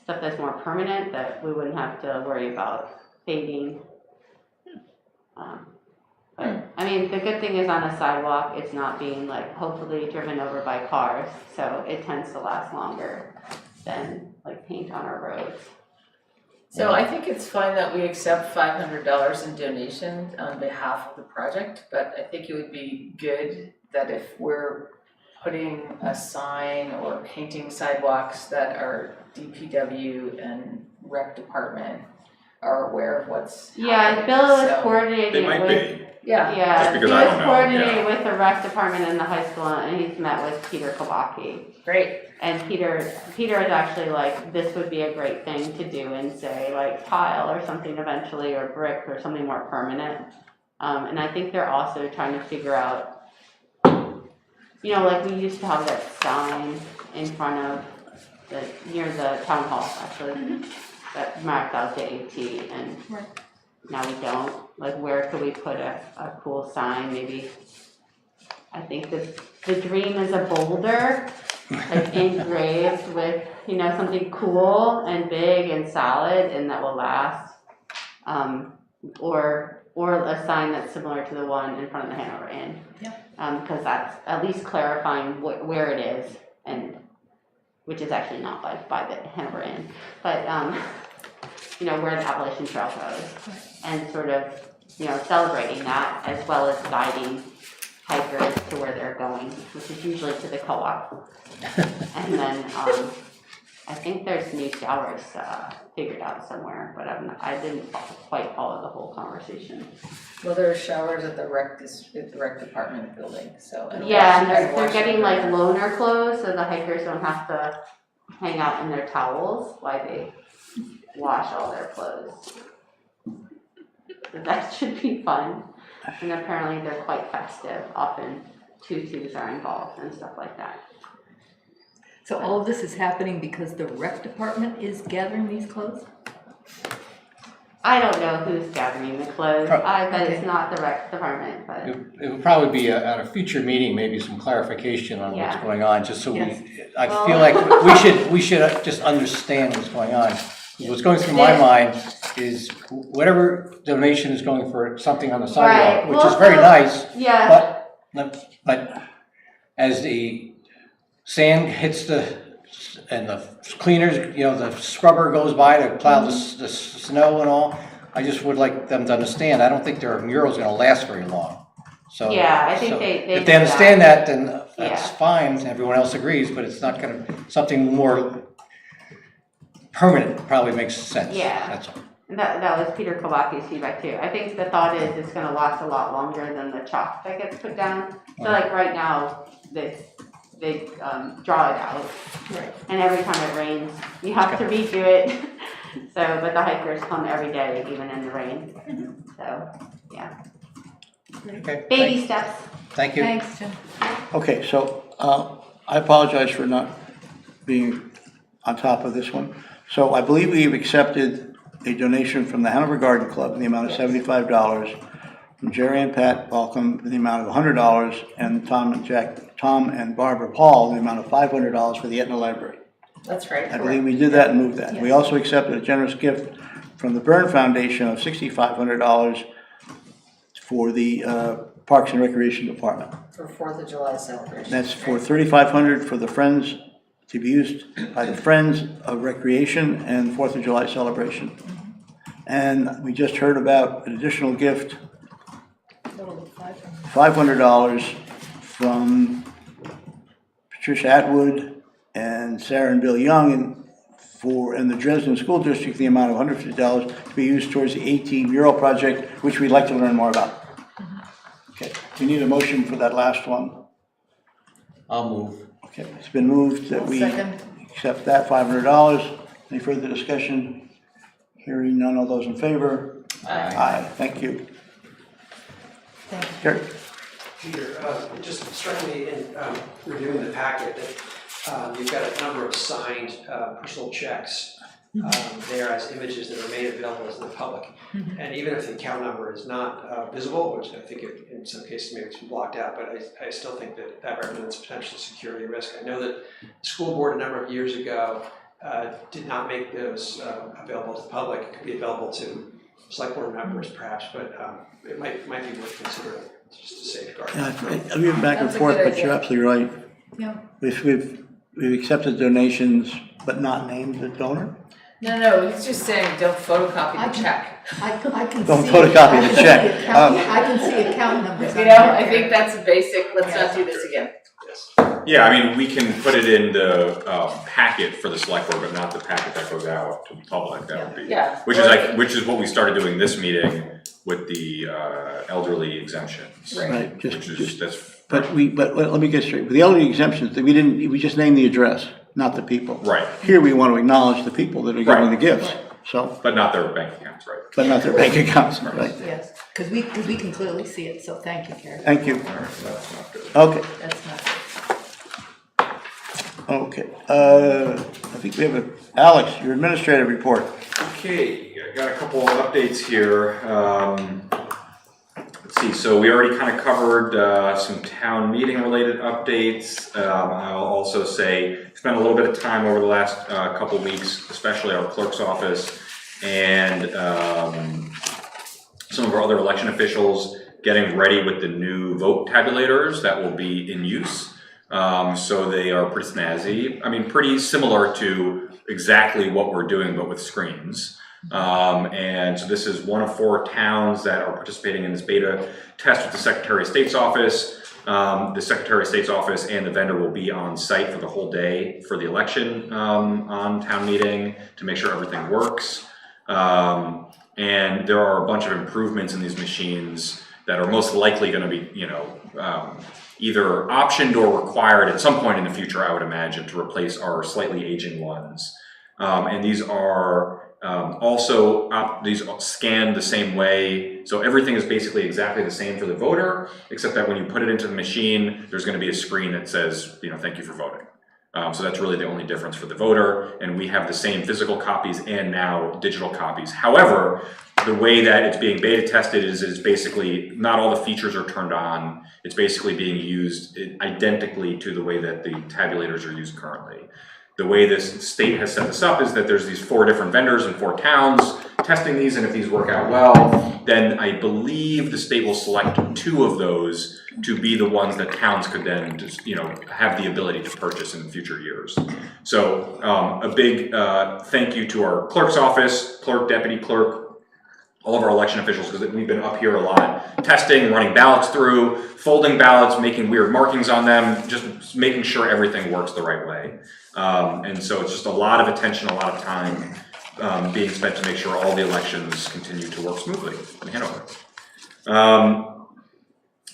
stuff that's more permanent that we wouldn't have to worry about fading. But I mean, the good thing is on a sidewalk, it's not being like hopefully driven over by cars, so it tends to last longer than like paint on our roads. So I think it's fine that we accept $500 in donation on behalf of the project, but I think it would be good that if we're putting a sign or painting sidewalks that our DPW and rec department are aware of what's Yeah, happening. Bill is So, coordinating They with. might be, yeah, Yeah, Just because he I was don't know, coordinating yeah. with the rec department in the high school, and he's met with Peter Kabaki. great. And Peter is actually like, this would be a great thing to do and say like tile or something eventually, or brick or something more permanent. And I think they're also trying to figure out, you know, like we used to have that sign in front of near the town hall actually, that marked out the AT, and Right. now we don't. Like, where could we put a cool sign? Maybe, I think the dream is a boulder, like engraved with, you know, something cool and big and solid and that will last. Or a sign that's similar to the one in front of the Hanover Inn. Yeah. Because that's at least clarifying where it is, and which is actually not by the Hanover Inn, but you know, where the Appalachian Trail goes, and sort of, you know, celebrating that as well as guiding hikers to where they're going, which is usually to the co-op. And then I think there's new showers figured out somewhere, but I didn't quite follow the whole conversation. Well, there are showers at the rec department building, so. Yeah, and they're getting like loaner clothes, so the hikers don't have to hang out in their towels while they wash all their clothes. So that should be fun. And apparently they're quite festive. Often tutus are involved and stuff like that. So all of this is happening because the rec department is gathering these clothes? I don't know who's gathering the clothes. I bet it's Okay. not the rec department, but It would probably be at a future meeting, maybe some clarification on what's Yeah. going on, just so Yes. I feel like we should just understand what's going on. What's going through my mind is whatever donation is going for something on the sidewalk, Right. which is Well, very nice, Yeah, but as the sand hits and the cleaners, you know, the scrubber goes by to plow the snow and all, I just would like them to understand, I don't think their mural's gonna last very long. So, Yeah, I think so they if do they understand that, then that's Yeah. fine, everyone else agrees, but it's not gonna, something more permanent probably makes sense. Yeah. That's all. that was Peter Kovaci's feedback too. I think the thought is it's gonna last a lot longer than the chalk that gets put down. So like right now, they draw it out. Right. And every time it rains, you have to redo it. So, but the hikers come every day, even in the rain. So, yeah. Okay, Baby steps. thank you. Thanks, Jim. Okay, so I apologize for not being on top of this one. So I believe we've accepted a donation from the Hanover Garden Club in the amount of $75, from Jerry and Pat Welcome in the amount of $100, and Tom and Barbara Paul in the amount of $500 for the Etna Library. That's right. I believe we did that and moved that. We Yes. also accepted a generous gift from the Byrne Foundation of $6,500 for the Parks and Recreation Department. For 4th of July celebration. That's for $3,500 for the Friends, to be used by the Friends of Recreation and 4th of July celebration. And we just heard about an additional gift, $500 from Patricia Atwood and Sarah and Bill Young and the Dresden School District, the amount of $150 to be used towards the 18 mural project, which we'd like to learn more about. Okay, we need a motion for that last one. I'll move. Okay, it's been moved that we Second. accept that $500. Any further discussion? Hearing none, all those in favor? Aye, thank you. Thank you. Gary? Peter, it just struck me in reviewing the packet that you've got a number of signed personal checks there as images that are made available to the public. And even if the account number is not visible, which I think in some cases maybe it's been blocked out, but I still think that that represents potential security risk. I know that the school board a number of years ago did not make those available to the public. It could be available to select board members perhaps, but it might be worth considering just to safeguard. Yeah, we've been back and That's a forth, good but you're idea. absolutely right. Yeah. We've accepted donations, but not named the donor. No, he's just saying don't photocopy the check. I can Don't see- photocopy the I can check. see account- I can see account numbers. You know, I think that's basic, let's not do this again. Yeah, I mean, we can put it in the packet for the select board, but not the packet that goes out to the public, that would be. Yeah. Which is what we started doing this meeting with the elderly exemptions. Right, Which is, that's. but let me get straight. With the elderly exemptions, we just named the address, not the people. Right, Here, we want to acknowledge the people that are giving Right. the gifts, so, but not their bank accounts, right? but not their bank accounts, right? Yes, because we can clearly see it, so thank you, Gary. Thank you. That's not good. Okay, That's not. okay. I think we have Alex, your administrative report. Okay, I got a couple of updates here. Let's see, so we already kind of covered some town meeting related updates. I'll also say, spent a little bit of time over the last couple of weeks, especially our clerk's office and some of our other election officials getting ready with the new vote tabulators that will be in use. So they are pretty snazzy. I mean, pretty similar to exactly what we're doing, but with screens. And so this is one of 4 towns that are participating in this beta test with the Secretary of State's office. The Secretary of State's office and the vendor will be on site for the whole day for the election on town meeting to make sure everything works. And there are a bunch of improvements in these machines that are most likely going to be, either optioned or required at some point in the future, I would imagine, to replace our slightly aging ones. And these are these scan the same way. So everything is basically exactly the same for the voter, except that when you put it into the machine, there's going to be a screen that says, thank you for voting. So that's really the only difference for the voter. And we have the same physical copies and now digital copies. However, the way that it's being beta tested is basically not all the features are turned on. It's basically being used identically to the way that the tabulators are used currently. the way this state has set this up is that there's these 4 different vendors in 4 towns testing these, and if these work out well, then I believe the state will select 2 of those to be the ones that towns could then just, you know, have the ability to purchase in future years. So a big thank you to our clerk's office, clerk, deputy clerk, all of our election officials, because we've been up here a lot, testing, running ballots through, folding ballots, making weird markings on them, just making sure everything works the right way. And so it's just a lot of attention, a lot of time being spent to make sure all the elections continue to work smoothly in Hanover.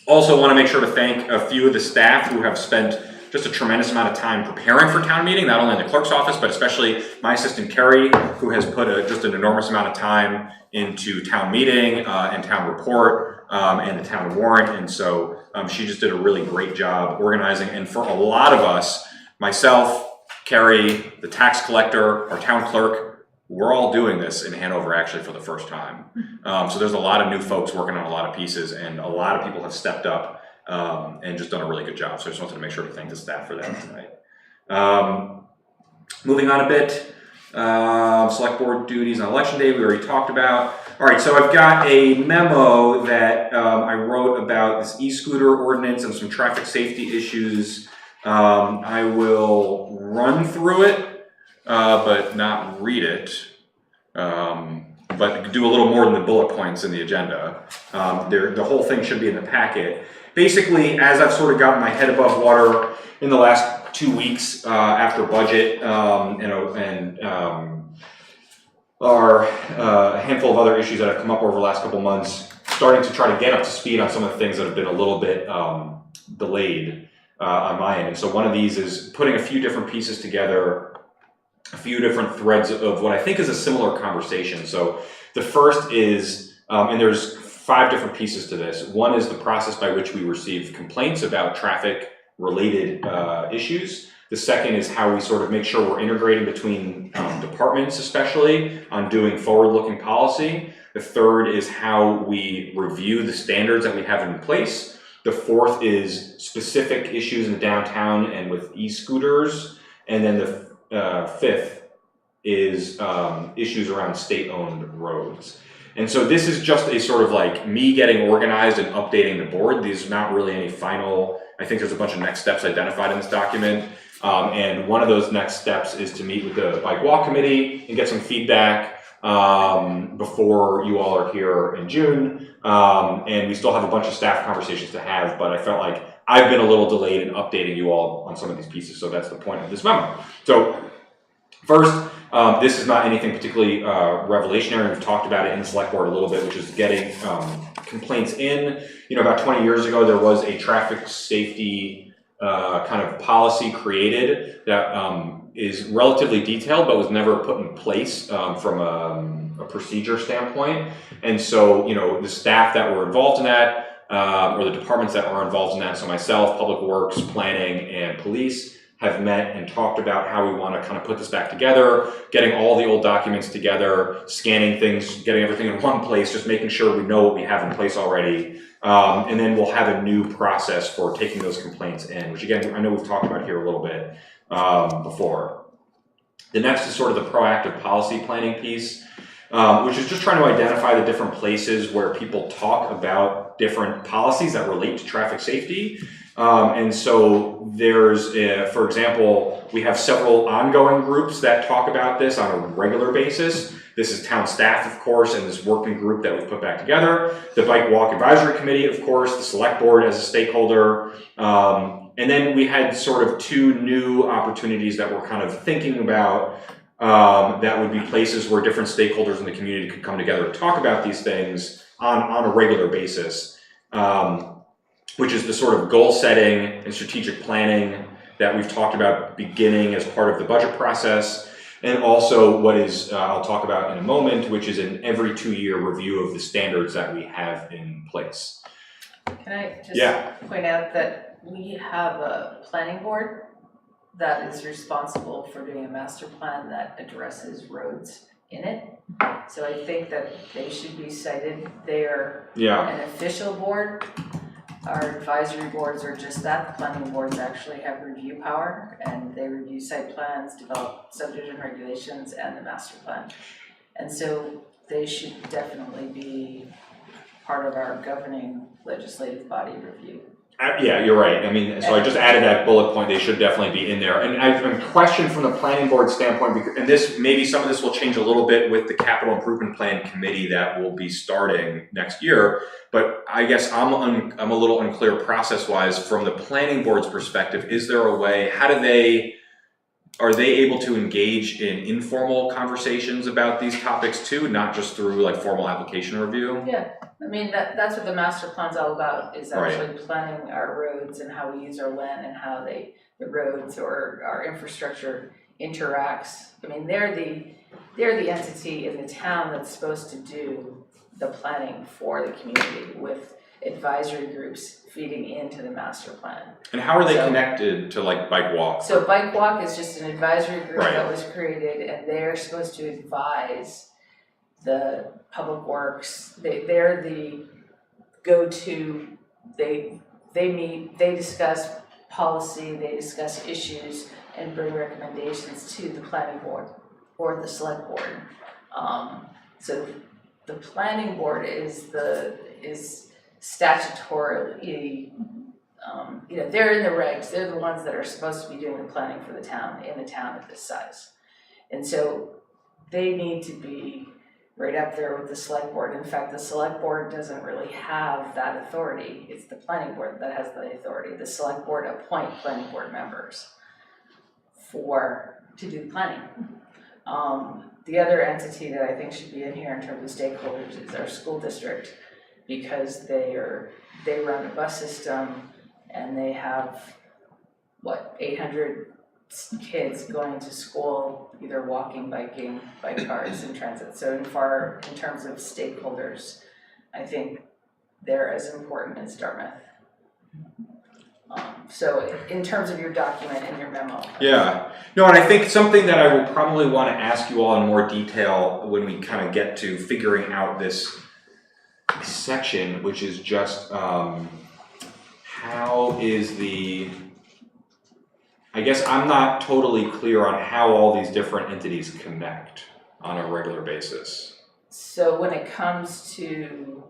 Also want to make sure to thank a few of the staff who have spent just a tremendous amount of time preparing for town meeting, not only in the clerk's office, but especially my assistant Carrie, who has put just an enormous amount of time into town meeting and town report and the town warrant. And so she just did a really great job organizing. And for a lot of us, myself, Carrie, the tax collector, our town clerk, we're all doing this in Hanover actually for the first time. So there's a lot of new folks working on a lot of pieces, and a lot of people have stepped up and just done a really good job. So I just wanted to make sure to thank the staff for that tonight. Moving on a bit, select board duties on election day, we already talked about. All right, so I've got a memo that I wrote about this e-scooter ordinance and some traffic safety issues. I will run through it, but not read it, but do a little more than the bullet points in the agenda. The whole thing should be in the packet. Basically, as I've sort of gotten my head above water in the last 2 weeks after budget, and a handful of other issues that have come up over the last couple months, starting to try to get up to speed on some of the things that have been a little bit delayed on my end. And so one of these is putting a few different pieces together, a few different threads of what I think is a similar conversation. So the first is, and there's 5 different pieces to this. One is the process by which we receive complaints about traffic related issues. The second is how we sort of make sure we're integrating between departments, especially on doing forward-looking policy. The third is how we review the standards that we have in place. The fourth is specific issues in the downtown and with e-scooters. And then the fifth is issues around state-owned roads. And so this is just a sort of like me getting organized and updating the board. These are not really any final, I think there's a bunch of next steps identified in this document. And one of those next steps is to meet with the bike walk committee and get some feedback before you all are here in June. And we still have a bunch of staff conversations to have, but I felt like I've been a little delayed in updating you all on some of these pieces. So that's the point of this memo. So first, this is not anything particularly revelationary. We've talked about it in the select board a little bit, which is getting complaints in. You know, about 20 years ago, there was a traffic safety kind of policy created that is relatively detailed, but was never put in place from a procedure standpoint. And so, you know, the staff that were involved in that, or the departments that are involved in that, so myself, Public Works, Planning, and Police, have met and talked about how we want to kind of put this back together, getting all the old documents together, scanning things, getting everything in one place, just making sure we know what we have in place already. And then we'll have a new process for taking those complaints in, which again, I know we've talked about here a little bit before. The next is sort of the proactive policy planning piece, which is just trying to identify the different places where people talk about different policies that relate to traffic safety. And so there's, for example, we have several ongoing groups that talk about this on a regular basis. This is town staff, of course, and this working group that we've put back together. The Bike Walk Advisory Committee, of course, the Select Board as a stakeholder. And then we had sort of 2 new opportunities that we're kind of thinking about that would be places where different stakeholders in the community could come together to talk about these things on a regular basis. Which is the sort of goal setting and strategic planning that we've talked about beginning as part of the budget process, and also what is, I'll talk about in a moment, which is an every 2-year review of the standards that we have in place. Can I just point out that we have a planning board that is responsible for doing a master plan that addresses roads in it. So I think that they should be cited. They are an official board. Our advisory boards are just that. The planning boards actually have review power, and they review site plans, develop subdivision regulations, and the master plan. And so they should definitely be part of our governing legislative body review. Yeah, you're right. I mean, so I just added that bullet point. They should definitely be in there. And I've been questioned from the planning board standpoint, and this, maybe some of this will change a little bit with the capital improvement plan committee that will be starting next year. But I guess I'm a little unclear process-wise from the planning board's perspective. Is there a way, are they able to engage in informal conversations about these topics too, not just through like formal application review? Yeah, I mean, that's what the master plan's all about, is Right. actually planning our roads and how we use our land and how the roads or our infrastructure interacts. I mean, they're the entity in the town that's supposed to do the planning for the community with advisory groups feeding into the master plan. And how are they So- connected to like bike walks? So Bike Walk is just an advisory group Right. that was created, and they're supposed to advise the public works. They're the go-to, they meet, they discuss policy, they discuss issues, and bring recommendations to the planning board or the select board. So the planning board is statutorily, they're in the regs, they're the ones that are supposed to be doing the planning for the town, in a town of this size. And so they need to be right up there with the select board. In fact, the select board doesn't really have that authority. It's the planning board that has the authority. The select board appoint planning board members to do the planning. The other entity that I think should be in here in terms of stakeholders is our school district, because they run a bus system and they have, 800 kids going to school, either walking, biking, by cars, and transit. So in terms of stakeholders, I think they're as important as Dartmouth. So in terms of your document and your memo. Yeah, no, and I think something that I will probably want to ask you all in more detail when we kind of get to figuring out this section, which is just how is I guess I'm not totally clear on how all these different entities connect on a regular basis. So when it comes to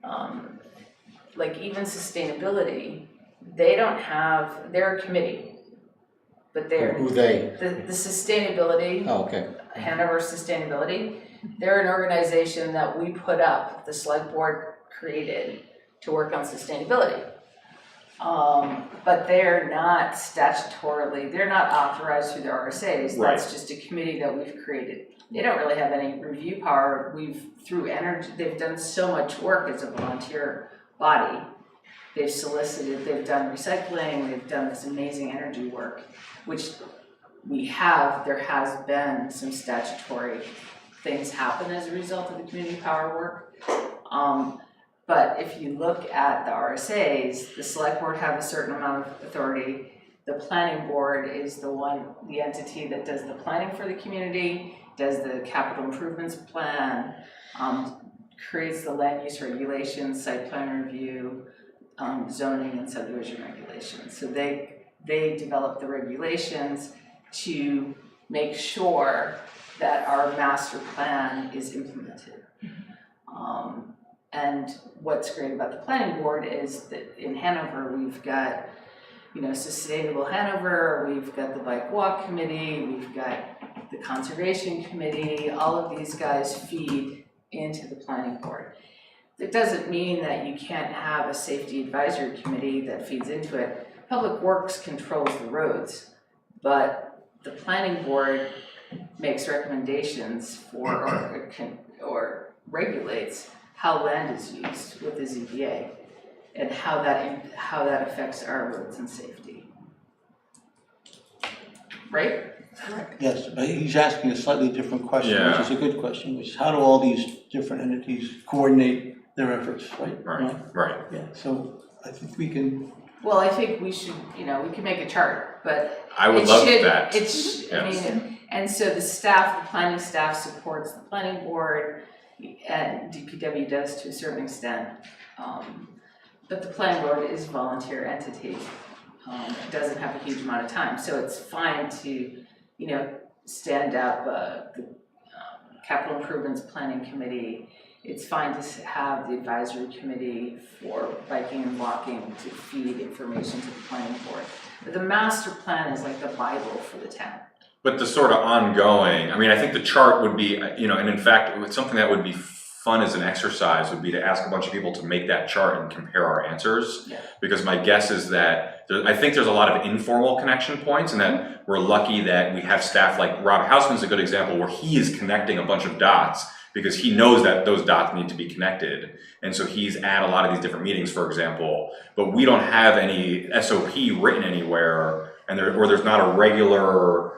even sustainability, they're a committee, but Who they? the sustainability, Oh, okay. Hanover Sustainability, they're an organization that we put up, the select board created to work on sustainability. But they're not statutorily, they're not authorized through the RSAs. Right. That's just a committee that we've created. They don't really have any review power. They've done so much work as a volunteer body. They've solicited, they've done recycling, they've done this amazing energy work, which there has been some statutory things happen as a result of the community power work. But if you look at the RSAs, the select board have a certain amount of authority. The planning board is the entity that does the planning for the community, does the capital improvements plan, creates the land use regulations, site plan review, zoning and subdivision regulations. So they develop the regulations to make sure that our master plan is implemented. And what's great about the planning board is that in Hanover, we've got, Sustainable Hanover, we've got the Bike Walk Committee, we've got the Conservation Committee, all of these guys feed into the planning board. It doesn't mean that you can't have a safety advisory committee that feeds into it. Public Works controls the roads, but the planning board makes recommendations or regulates how land is used with the ZBA and how that affects our roads and safety. Right? Yes, but he's asking a slightly different question, Yeah. which is a good question, which is how do all these different entities coordinate their efforts, right? Right. Yeah, so I think we can, Well, I think we should, we can make a chart, but I would love that. And so the planning staff supports the planning board, and DPW does to a certain extent. But the planning board is a volunteer entity. It doesn't have a huge amount of time, so it's fine to, stand up the capital improvements planning committee. It's fine to have the advisory committee for biking and walking to feed information to the planning board. But the master plan is like the Bible for the town. But the sort of ongoing, I think the chart would be, and in fact, it's something that would be fun as an exercise would be to ask a bunch of people to make that chart and compare our answers. Yeah. Because my guess is that, I think there's a lot of informal connection points, and that we're lucky that we have staff like Rob Hausman's a good example where he is connecting a bunch of dots because he knows that those dots need to be connected. And so he's at a lot of these different meetings, for example, but we don't have any SOP written anywhere, and there's not a regular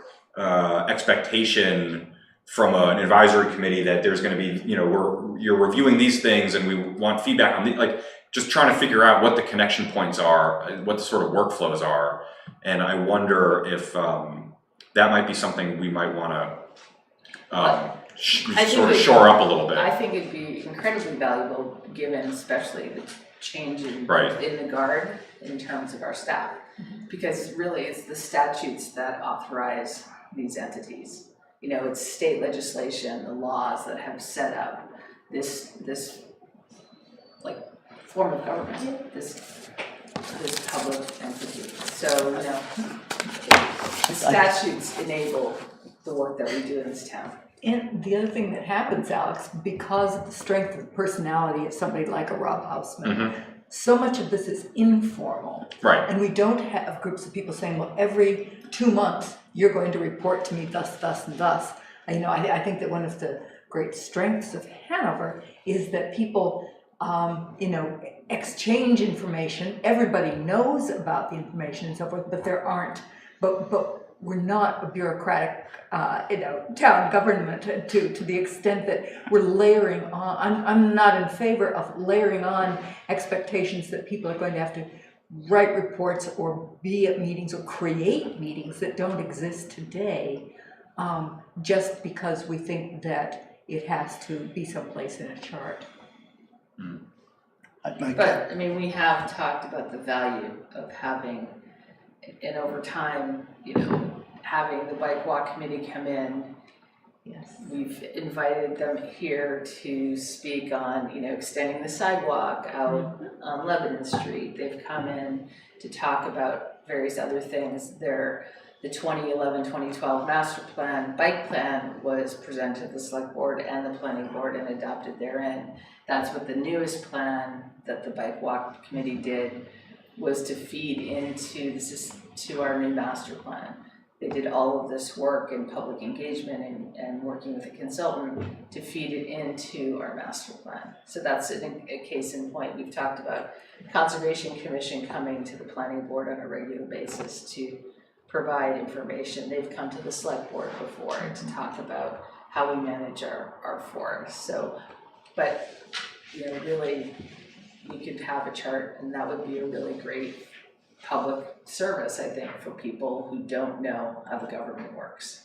expectation from an advisory committee that there's going to be, you're reviewing these things and we want feedback on just trying to figure out what the connection points are, what the sort of workflows are. And I wonder if that might be something we might want to sort of shore up a little bit. I think it'd be incredibly valuable, given especially the change in the guard in terms of our staff, because really it's the statutes that authorize these entities. It's state legislation, the laws that have set up this form of government, this public entity. So, the statutes enable the work that we do in this town. And the other thing that happens, Alex, because of the strength of personality of somebody like a Rob Hausman, so much of this is informal. Right. And we don't have groups of people saying, well, every 2 months you're going to report to me thus, thus, and thus. I think that one of the great strengths of Hanover is that people, exchange information. Everybody knows about the information and so forth, but there aren't, but we're not a bureaucratic, town government to the extent that we're layering on. I'm not in favor of layering on expectations that people are going to have to write reports or be at meetings or create meetings that don't exist today, just because we think that it has to be someplace in a chart. But, we have talked about the value of having, and over time, having the bike walk committee come in. Yes. We've invited them here to speak on, extending the sidewalk out on Lebanon Street. They've come in to talk about various other things. The 2011-2012 master plan, bike plan, was presented to the select board and the planning board and adopted therein. That's what the newest plan that the bike walk committee did was to feed into to our new master plan. They did all of this work in public engagement and working with a consultant to feed it into our master plan. So that's a case in point. We've talked about Conservation Commission coming to the planning board on a regular basis to provide information. They've come to the select board before to talk about how we manage our forests. So, but really, we could have a chart, and that would be a really great public service, I think, for people who don't know how the government works.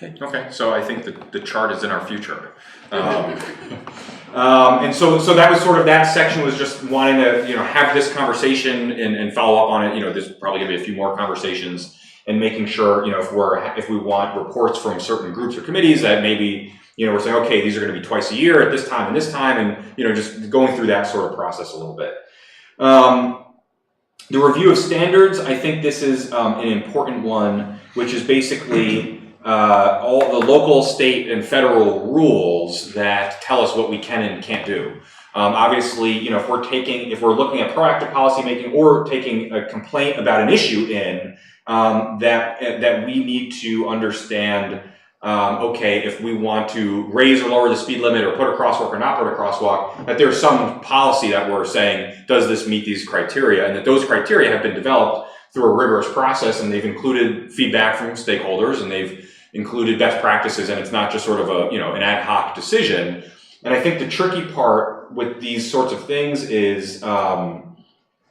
Okay, so I think the chart is in our future. And so that was sort of, that section was just wanting to, have this conversation and follow up on it. There's probably gonna be a few more conversations, and making sure, if we want reports from certain groups or committees that maybe, we're saying, okay, these are gonna be twice a year at this time and this time, and, just going through that sort of process a little bit. The review of standards, I think this is an important one, which is basically all the local, state, and federal rules that tell us what we can and can't do. Obviously, if we're looking at proactive policy making or taking a complaint about an issue in, that we need to understand, okay, if we want to raise or lower the speed limit or put a crosswalk or not put a crosswalk, that there's some policy that we're saying, does this meet these criteria? And that those criteria have been developed through a rigorous process, and they've included feedback from stakeholders, and they've included best practices, and it's not just sort of an ad hoc decision. And I think the tricky part with these sorts of things is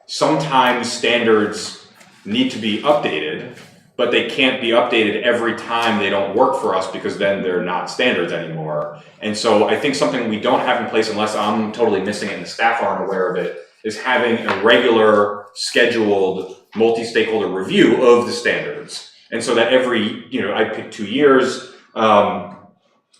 sometimes standards need to be updated, but they can't be updated every time they don't work for us, because then they're not standards anymore. And so I think something we don't have in place, unless I'm totally missing it and the staff aren't aware of it, is having a regular scheduled multi-stakeholder review of the standards. And so that every, I picked 2 years,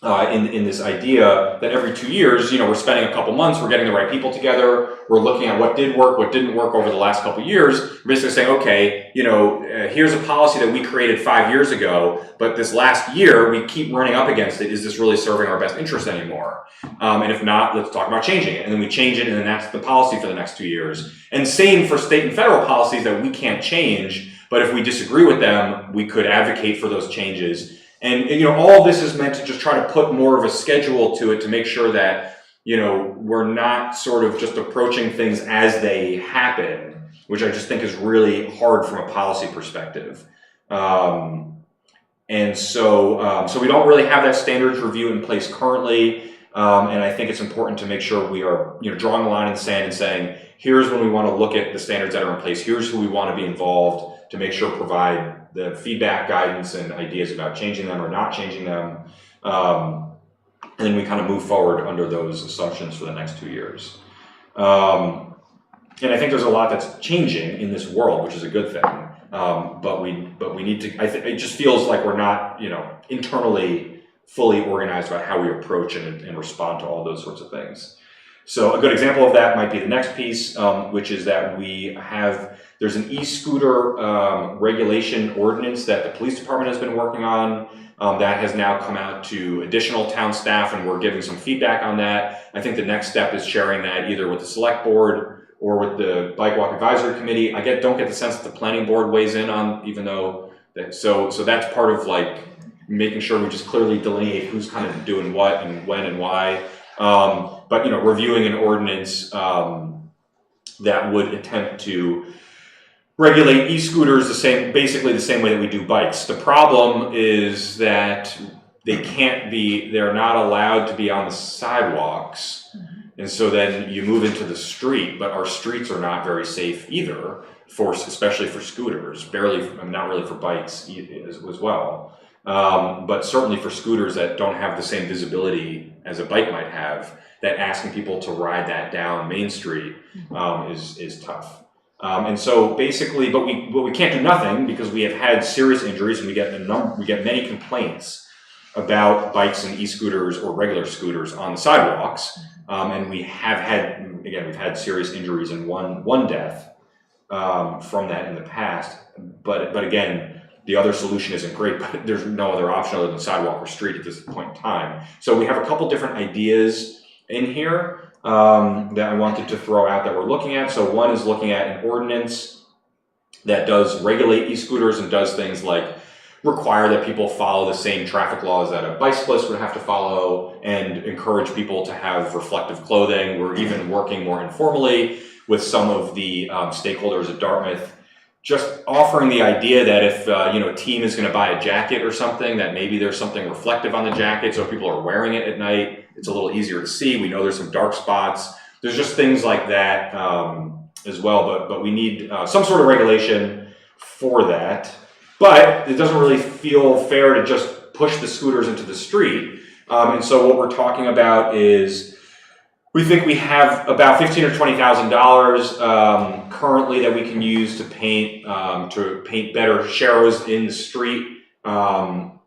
in this idea that every 2 years, we're spending a couple months, we're getting the right people together, we're looking at what did work, what didn't work over the last couple years. We're basically saying, okay, here's a policy that we created 5 years ago, but this last year we keep running up against it. Is this really serving our best interest anymore? And if not, let's talk about changing it. And then we change it, and then that's the policy for the next 2 years. And same for state and federal policies that we can't change, but if we disagree with them, we could advocate for those changes. And all of this is meant to just try to put more of a schedule to it to make sure that, we're not sort of just approaching things as they happen, which I just think is really hard from a policy perspective. And so we don't really have that standards review in place currently. And I think it's important to make sure we are, drawing a line in the sand and saying, here's when we want to look at the standards that are in place. Here's who we want to be involved to make sure provide the feedback, guidance, and ideas about changing them or not changing them. And then we kind of move forward under those assumptions for the next 2 years. And I think there's a lot that's changing in this world, which is a good thing. But we need to, it just feels like we're not, internally fully organized about how we approach and respond to all those sorts of things. So a good example of that might be the next piece, which is that there's an e-scooter regulation ordinance that the police department has been working on that has now come out to additional town staff, and we're giving some feedback on that. I think the next step is sharing that either with the select board or with the Bike Walk Advisory Committee. Don't get the sense that the planning board weighs in on, even though so that's part of like making sure we just clearly delineate who's kind of doing what and when and why. But reviewing an ordinance that would attempt to regulate e-scooters basically the same way that we do bikes. The problem is that they're not allowed to be on the sidewalks. And so then you move into the street, but our streets are not very safe either, especially for scooters, not really for bikes as well. But certainly for scooters that don't have the same visibility as a bike might have, that asking people to ride that down Main Street is tough. And so basically, but we can't do nothing because we have had serious injuries, and we get many complaints about bikes and e-scooters or regular scooters on the sidewalks. And we've had serious injuries and one death from that in the past. But again, the other solution isn't great, but there's no other option other than sidewalk or street at this point in time. So we have a couple different ideas in here that I wanted to throw out that we're looking at. So one is looking at an ordinance that does regulate e-scooters and does things like require that people follow the same traffic laws that a bicyclist would have to follow, and encourage people to have reflective clothing. We're even working more informally with some of the stakeholders at Dartmouth, just offering the idea that if a team is going to buy a jacket or something, that maybe there's something reflective on the jacket, so if people are wearing it at night, it's a little easier to see. We know there's some dark spots. There's just things like that as well, but we need some sort of regulation for that. But it doesn't really feel fair to just push the scooters into the street. And so what we're talking about is, we think we have about $15,000 or $20,000 currently that we can use to paint better sharrows in the street. Rob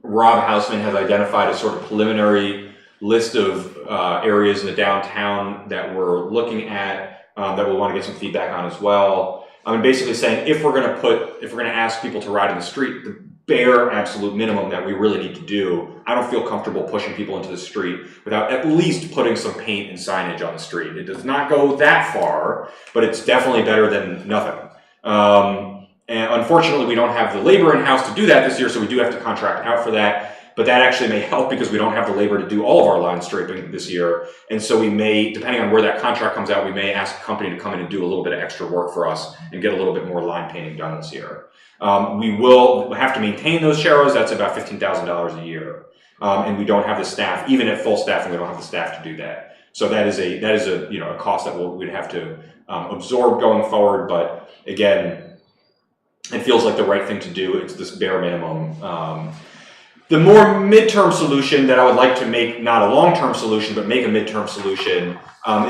Hausman has identified a sort of preliminary list of areas in the downtown that we're looking at that we want to get some feedback on as well. I'm basically saying if we're going to ask people to ride in the street, the bare absolute minimum that we really need to do, I don't feel comfortable pushing people into the street without at least putting some paint and signage on the street. It does not go that far, but it's definitely better than nothing. And unfortunately, we don't have the labor in-house to do that this year, so we do have to contract out for that. But that actually may help because we don't have the labor to do all of our line striping this year. And so we may, depending on where that contract comes out, we may ask a company to come in and do a little bit of extra work for us and get a little bit more line painting done this year. We will have to maintain those sharrows. That's about $15,000 a year. And we don't have the staff, even at full staffing, we don't have the staff to do that. So that is a cost that we'd have to absorb going forward. But again, it feels like the right thing to do. It's this bare minimum. The more midterm solution that I would like to make, not a long-term solution, but make a midterm solution,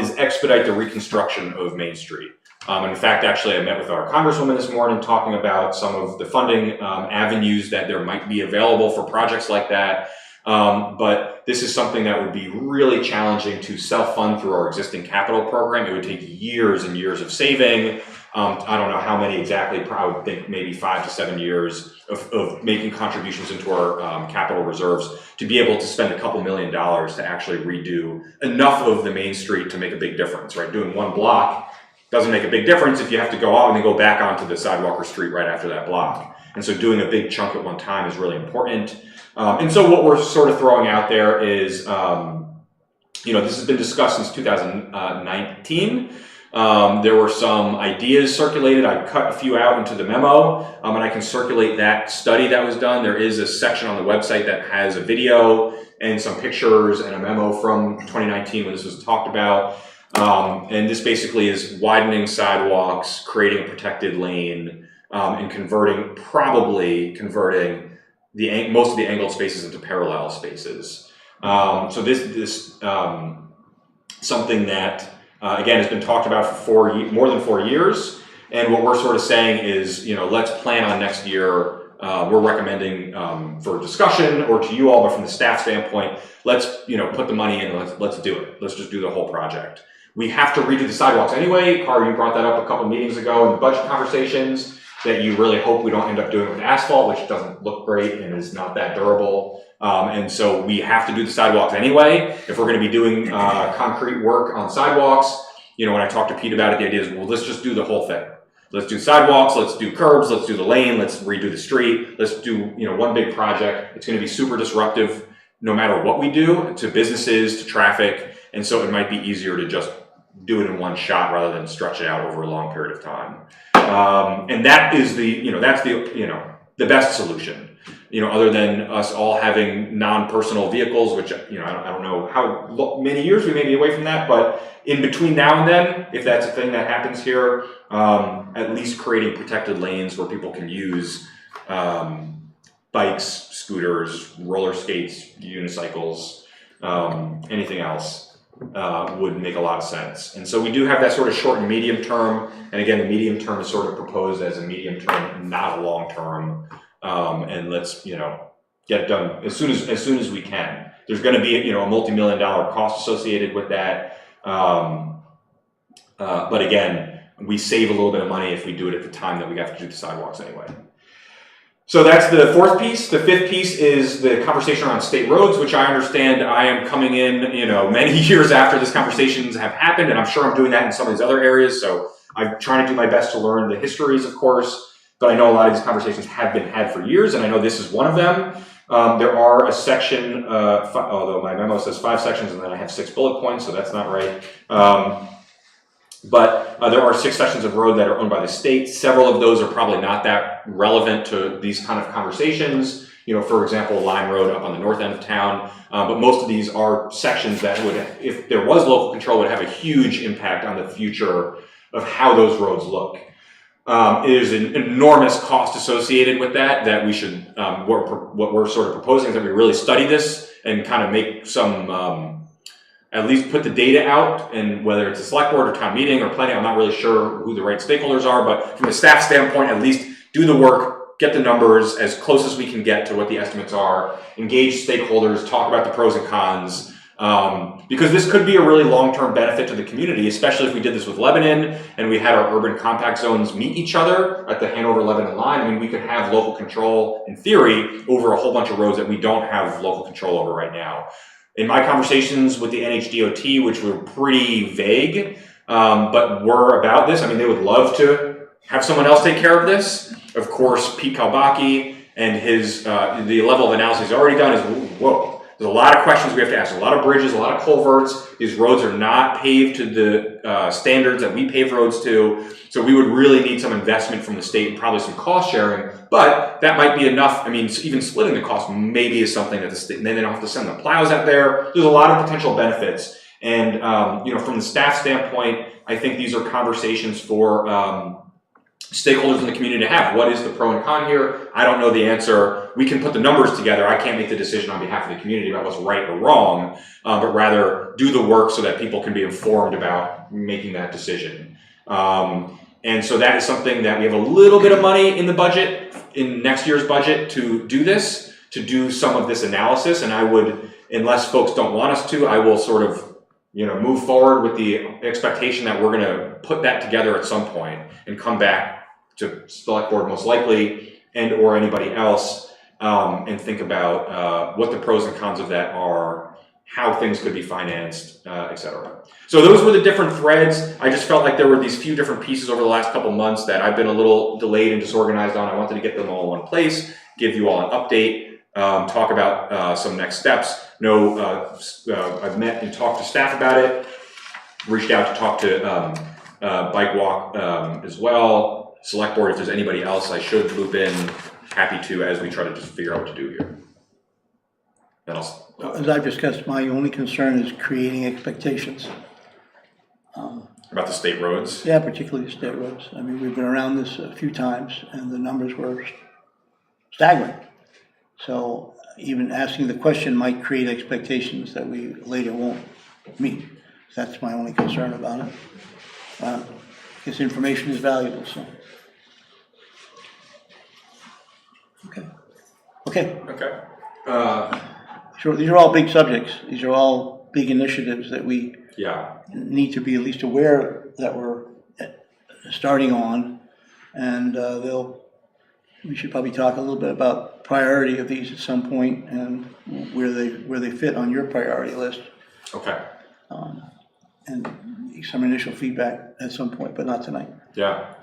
is expedite the reconstruction of Main Street. And in fact, actually, I met with our Congresswoman this morning talking about some of the funding avenues that there might be available for projects like that. But this is something that would be really challenging to self-fund through our existing capital program. It would take years and years of saving. I don't know how many exactly, I would think maybe 5 to 7 years of making contributions into our capital reserves to be able to spend a couple $1 million to actually redo enough of the Main Street to make a big difference, right? Doing one block doesn't make a big difference if you have to go out and then go back onto the sidewalk or street right after that block. And so doing a big chunk at one time is really important. And so what we're sort of throwing out there is, this has been discussed since 2019. There were some ideas circulated. I cut a few out into the memo, and I can circulate that study that was done. There is a section on the website that has a video and some pictures and a memo from 2019 when this was talked about. And this basically is widening sidewalks, creating a protected lane, and probably converting most of the angled spaces into parallel spaces. So this something that again has been talked about for more than 4 years. And what we're sort of saying is, let's plan on next year. We're recommending for discussion or to you all, but from the staff standpoint, let's put the money in and let's do it. Let's just do the whole project. We have to redo the sidewalks anyway. Carl, you brought that up a couple meetings ago in the budget conversations, that you really hope we don't end up doing it with asphalt, which doesn't look great and is not that durable. And so we have to do the sidewalks anyway. If we're going to be doing concrete work on sidewalks, when I talked to Pete about it, the idea is, well, let's just do the whole thing. Let's do sidewalks, let's do curbs, let's do the lane, let's redo the street, let's do one big project. It's going to be super disruptive no matter what we do to businesses, to traffic, and so it might be easier to just do it in one shot rather than stretch it out over a long period of time. And that is the best solution. Other than us all having non-personal vehicles, which I don't know how many years we may be away from that, but in between now and then, if that's a thing that happens here, at least creating protected lanes where people can use bikes, scooters, roller skates, unicycles, anything else. Would make a lot of sense. And so we do have that sort of short and medium term. And again, the medium term is sort of proposed as a medium term, not a long term. And let's, get it done as soon as we can. There's going to be, a multi-million-dollar cost associated with that. But again, we save a little bit of money if we do it at the time that we have to do the sidewalks anyway. So that's the fourth piece. The fifth piece is the conversation around state roads, which I understand I am coming in, many years after these conversations have happened, and I'm sure I'm doing that in some of these other areas. So I'm trying to do my best to learn the histories, of course, but I know a lot of these conversations have been had for years, and I know this is one of them. There are a section, although my memo says 5 sections, and then I have 6 bullet points, so that's not right. But there are 6 sections of road that are owned by the state. Several of those are probably not that relevant to these kind of conversations. For example, Lime Road up on the north end of town. But most of these are sections that would, if there was local control, would have a huge impact on the future of how those roads look. There's an enormous cost associated with that we should, what we're sort of proposing is that we really study this and kind of make some, at least put the data out, and whether it's a select board or town meeting or planning, I'm not really sure who the right stakeholders are, but from a staff standpoint, at least do the work, get the numbers as close as we can get to what the estimates are, engage stakeholders, talk about the pros and cons, because this could be a really long-term benefit to the community, especially if we did this with Lebanon and we had our urban compact zones meet each other at the Hanover-Lebanon line. I mean, we could have local control, in theory, over a whole bunch of roads that we don't have local control over right now. In my conversations with the NHDOT, which were pretty vague, but were about this, I mean, they would love to have someone else take care of this. Of course, Pete Kalbaki and his, the level of analysis he's already done is, whoa, there's a lot of questions we have to ask, a lot of bridges, a lot of culverts. These roads are not paved to the standards that we pave roads to. So we would really need some investment from the state and probably some cost sharing, but that might be enough. I mean, even splitting the cost maybe is something that the state, and then they don't have to send the plows out there. There's a lot of potential benefits. And, from the staff standpoint, I think these are conversations for stakeholders in the community to have. What is the pro and con here? I don't know the answer. We can put the numbers together. I can't make the decision on behalf of the community about what's right or wrong, but rather do the work so that people can be informed about making that decision. And so that is something that we have a little bit of money in the budget, in next year's budget, to do this, to do some of this analysis. And I would, unless folks don't want us to, I will sort of, move forward with the expectation that we're going to put that together at some point and come back to select board most likely, and or anybody else, and think about what the pros and cons of that are, how things could be financed, etc. So those were the different threads. I just felt like there were these few different pieces over the last couple months that I've been a little delayed and disorganized on. I wanted to get them all in one place, give you all an update, talk about some next steps. I've met and talked to staff about it, reached out to talk to Bike Walk as well. Select board, if there's anybody else I should loop in, happy to, as we try to just figure out what to do here. As I've discussed, my only concern is creating expectations. About the state roads? Yeah, particularly the state roads. I mean, we've been around this a few times and the numbers were staggering. So even asking the question might create expectations that we later won't meet. That's my only concern about it. This information is valuable, so. Okay. Sure, these are all big subjects. These are all big initiatives that we need to be at least aware that we're starting on, and we should probably talk a little bit about priority of these at some point and where they fit on your priority list. Okay. And some initial feedback at some point, but not tonight. Yeah,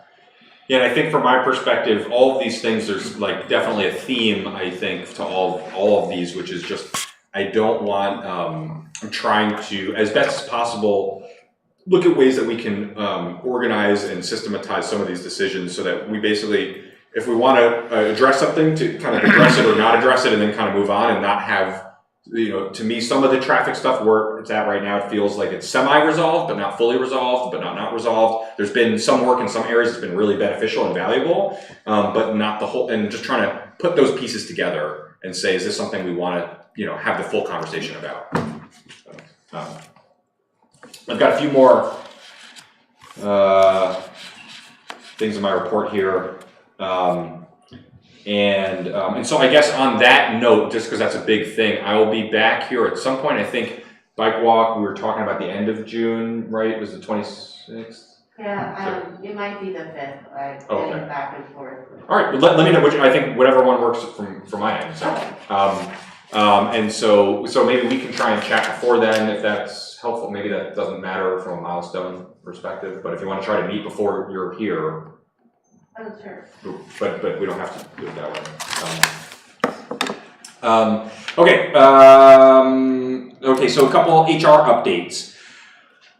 and I think from my perspective, all of these things, there's like definitely a theme, I think, to all of these, which is just, I don't want, I'm trying to, as best as possible, look at ways that we can organize and systematize some of these decisions so that we basically, if we want to address something, to kind of address it or not address it and then kind of move on and not have, to me, some of the traffic stuff where it's at right now, it feels like it's semi-resolved, but not fully resolved, but not resolved. There's been some work in some areas that's been really beneficial and valuable, but not the whole, and just trying to put those pieces together and say, is this something we want to, have the full conversation about? I've got a few more things in my report here. And so I guess on that note, just because that's a big thing, I will be back here at some point. I think Bike Walk, we were talking about the end of June, right? It was the 26th? Yeah, it might be the 5th, like getting back and forth. All right, well, let me know which, I think whatever one works from my end. So, and so maybe we can try and chat before then if that's helpful. Maybe that doesn't matter from a milestone perspective, but if you want to try to meet before you're here, oh, sure. But we don't have to do it that way. Okay, so a couple HR updates.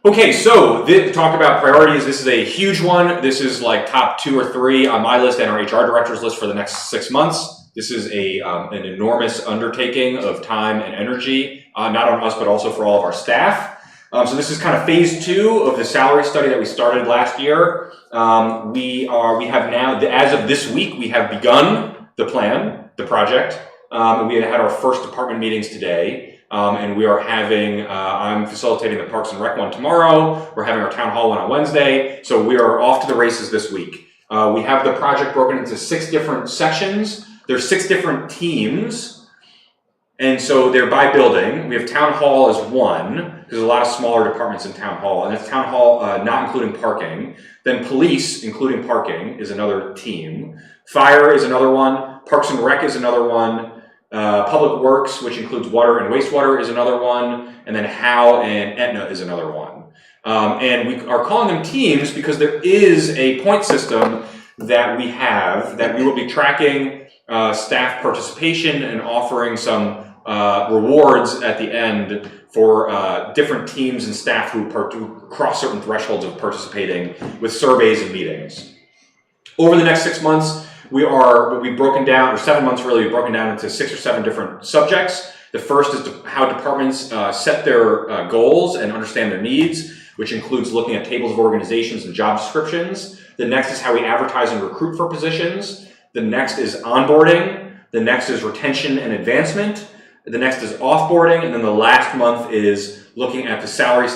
Okay, so talk about priorities. This is a huge one. This is like top 2 or 3 on my list and our HR director's list for the next 6 months. This is an enormous undertaking of time and energy, not on us, but also for all of our staff. So this is kind of phase 2 of the salary study that we started last year. We have now, as of this week, we have begun the project. We had our first department meetings today, and we are having, I'm facilitating the Parks and Rec one tomorrow. We're having our town hall one on Wednesday. So we are off to the races this week. We have the project broken into 6 different sections. There's 6 different teams. And so they're by building. We have town hall as one. There's a lot of smaller departments in town hall, and that's town hall not including parking. Then police, including parking, is another team. Fire is another one. Parks and Rec is another one. Public Works, which includes water and wastewater, is another one. And then HOW and Etna is another one. And we are calling them teams because there is a point system that we have that we will be tracking staff participation and offering some rewards at the end for different teams and staff who cross certain thresholds of participating with surveys and meetings. Over the next 6 months, we've broken down, or 7 months really, we've broken down into 6 or 7 different subjects. The first is how departments set their goals and understand their needs, which includes looking at tables of organizations and job descriptions. The next is how we advertise and recruit for positions. The next is onboarding. The next is retention and advancement. The next is offboarding. And then the last month is looking at the salary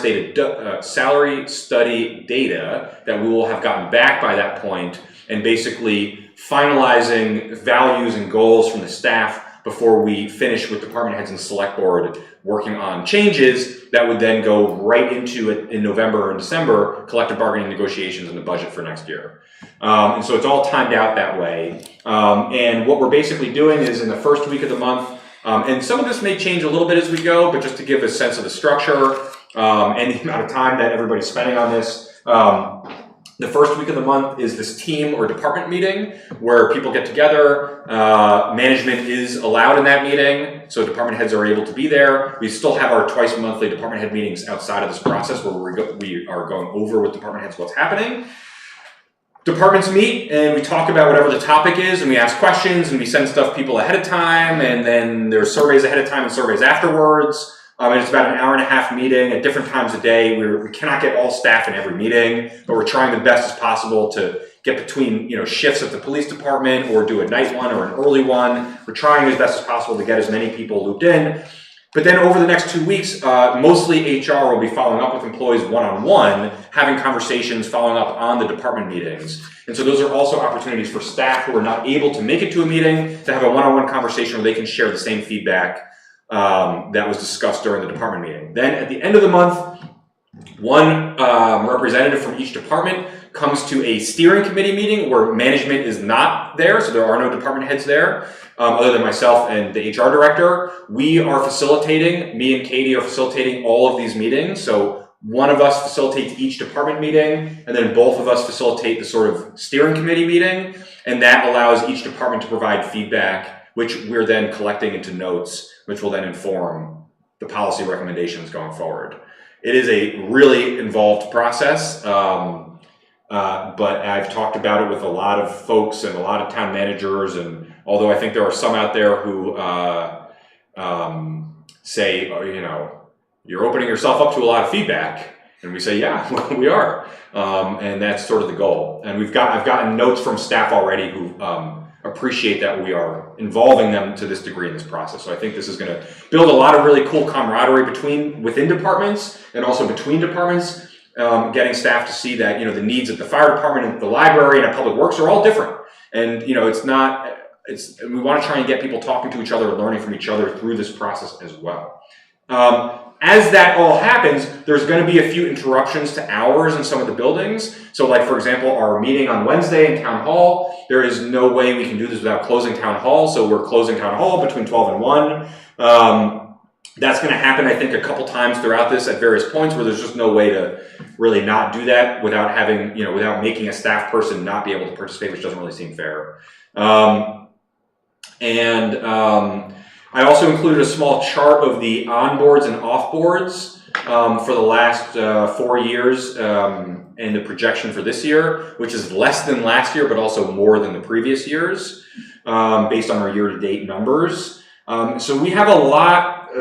study data that we will have gotten back by that point, and basically finalizing values and goals from the staff before we finish with department heads and select board working on changes that would then go right into it in November and December, collective bargaining negotiations and the budget for next year. And so it's all timed out that way. And what we're basically doing is in the first week of the month, and some of this may change a little bit as we go, but just to give a sense of the structure and the amount of time that everybody's spending on this, the first week of the month is this team or department meeting where people get together. Management is allowed in that meeting, so department heads are able to be there. We still have our twice monthly department head meetings outside of this process where we are going over with department heads what's happening. Departments meet and we talk about whatever the topic is, and we ask questions and we send stuff people ahead of time, and then there's surveys ahead of time and surveys afterwards. And it's about an hour-and-a-half meeting at different times of day. We cannot get all staff in every meeting, but we're trying the best as possible to get between shifts at the police department or do a night one or an early one. We're trying as best as possible to get as many people looped in. But then over the next 2 weeks, mostly HR will be following up with employees one-on-one, having conversations, following up on the department meetings. And so those are also opportunities for staff who are not able to make it to a meeting to have a one-on-one conversation where they can share the same feedback that was discussed during the department meeting. Then at the end of the month, one representative from each department comes to a steering committee meeting where management is not there, so there are no department heads there, other than myself and the HR director. We are facilitating, me and Katie are facilitating all of these meetings. So one of us facilitates each department meeting, and then both of us facilitate the sort of steering committee meeting, and that allows each department to provide feedback, which we're then collecting into notes, which will then inform the policy recommendations going forward. It is a really involved process, but I've talked about it with a lot of folks and a lot of town managers, and although I think there are some out there who say, you're opening yourself up to a lot of feedback, and we say, yeah, we are, and that's sort of the goal. And I've gotten notes from staff already who appreciate that we are involving them to this degree in this process. So I think this is going to build a lot of really cool camaraderie within departments and also between departments, getting staff to see that the needs of the fire department and the library and public works are all different. And we want to try and get people talking to each other and learning from each other through this process as well. As that all happens, there's going to be a few interruptions to hours in some of the buildings. So like, for example, our meeting on Wednesday in Town Hall, there is no way we can do this without closing Town Hall. So we're closing Town Hall between 12 and 1. That's going to happen, I think, a couple times throughout this at various points where there's just no way to really not do that without having, without making a staff person not be able to participate, which doesn't really seem fair. I also included a small chart of the onboards and offboards for the last 4 years and the projection for this year, which is less than last year, but also more than the previous years based on our year-to-date numbers. So we have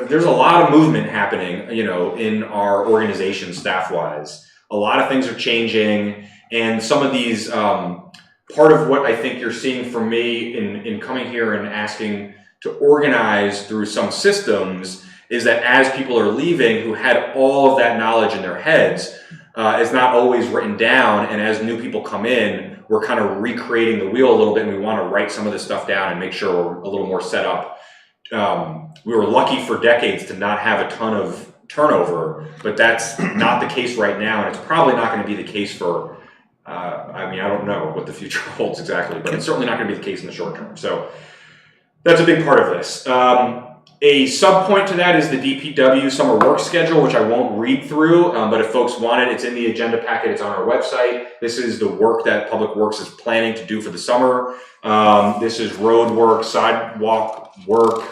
there's a lot of movement happening, in our organization staff-wise. A lot of things are changing, and some of these, part of what I think you're seeing from me in coming here and asking to organize through some systems is that as people are leaving who had all of that knowledge in their heads, it's not always written down, and as new people come in, we're kind of recreating the wheel a little bit, and we want to write some of this stuff down and make sure we're a little more set up. We were lucky for decades to not have a ton of turnover, but that's not the case right now, and it's probably not going to be the case for, I don't know what the future holds exactly, but it's certainly not going to be the case in the short term. So that's a big part of this. A sub-point to that is the DPW summer work schedule, which I won't read through, but if folks want it, it's in the agenda packet, it's on our website. This is the work that Public Works is planning to do for the summer. This is road work, sidewalk work,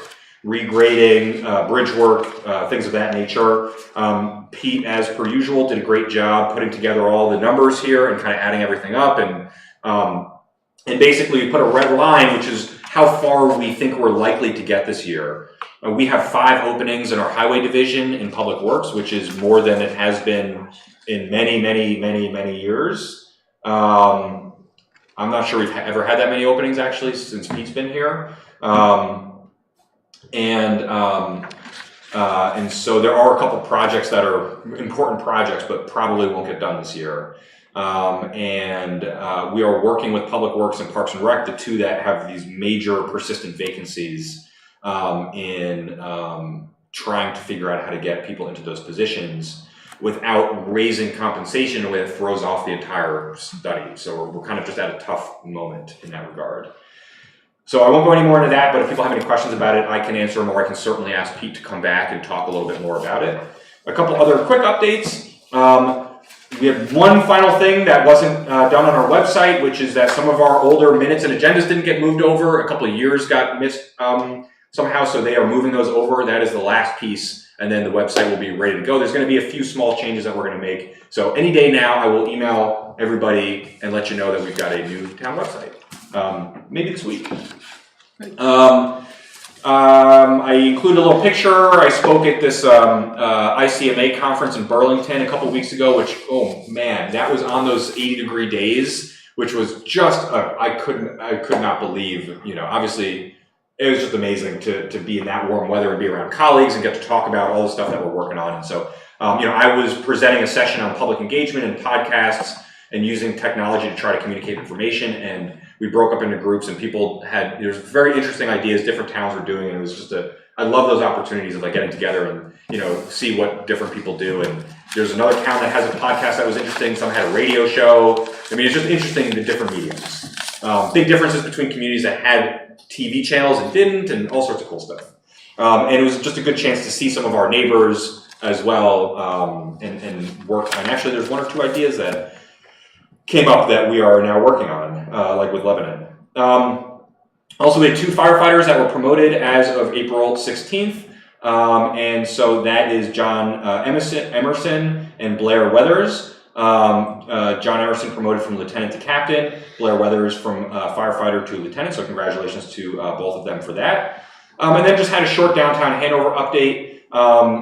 regrading, bridge work, things of that nature. Pete, as per usual, did a great job putting together all the numbers here and kind of adding everything up. And basically we put a red line, which is how far we think we're likely to get this year. We have 5 openings in our highway division in Public Works, which is more than it has been in many, many, many, many years. I'm not sure we've ever had that many openings actually since Pete's been here. And so there are a couple projects that are important projects, but probably won't get done this year. We are working with Public Works and Parks and Rec, the two that have these major persistent vacancies, in trying to figure out how to get people into those positions without raising compensation, when it throws off the entire study. So we're kind of just at a tough moment in that regard. So I won't go any more into that, but if people have any questions about it, I can answer them, or I can certainly ask Pete to come back and talk a little bit more about it. A couple other quick updates. We have one final thing that wasn't done on our website, which is that some of our older minutes and agendas didn't get moved over. A couple of years got missed somehow, so they are moving those over. That is the last piece, and then the website will be ready to go. There's going to be a few small changes that we're going to make. So any day now, I will email everybody and let you know that we've got a new town website. Maybe this week. I included a little picture. I spoke at this ICMA conference in Burlington a couple weeks ago, which, oh man, that was on those 80-degree days, which was just, I could not believe, obviously it was just amazing to be in that warm weather and be around colleagues and get to talk about all the stuff that we're working on. And so, I was presenting a session on public engagement and podcasts and using technology to try to communicate information, and we broke up into groups, and people there's very interesting ideas different towns were doing, and it was just I love those opportunities of like getting together and, see what different people do. And there's another town that has a podcast that was interesting, some had a radio show. I mean, it's just interesting, the different mediums. Big differences between communities that had TV channels and didn't, and all sorts of cool stuff. And it was just a good chance to see some of our neighbors as well, and work on. Actually, there's one or two ideas that came up that we are now working on, like with Lebanon. Also, we had 2 firefighters that were promoted as of April 16th. And so that is John Emerson and Blair Weathers. John Emerson promoted from lieutenant to captain, Blair Weathers from firefighter to lieutenant. So congratulations to both of them for that. And then just had a short downtown Hanover update,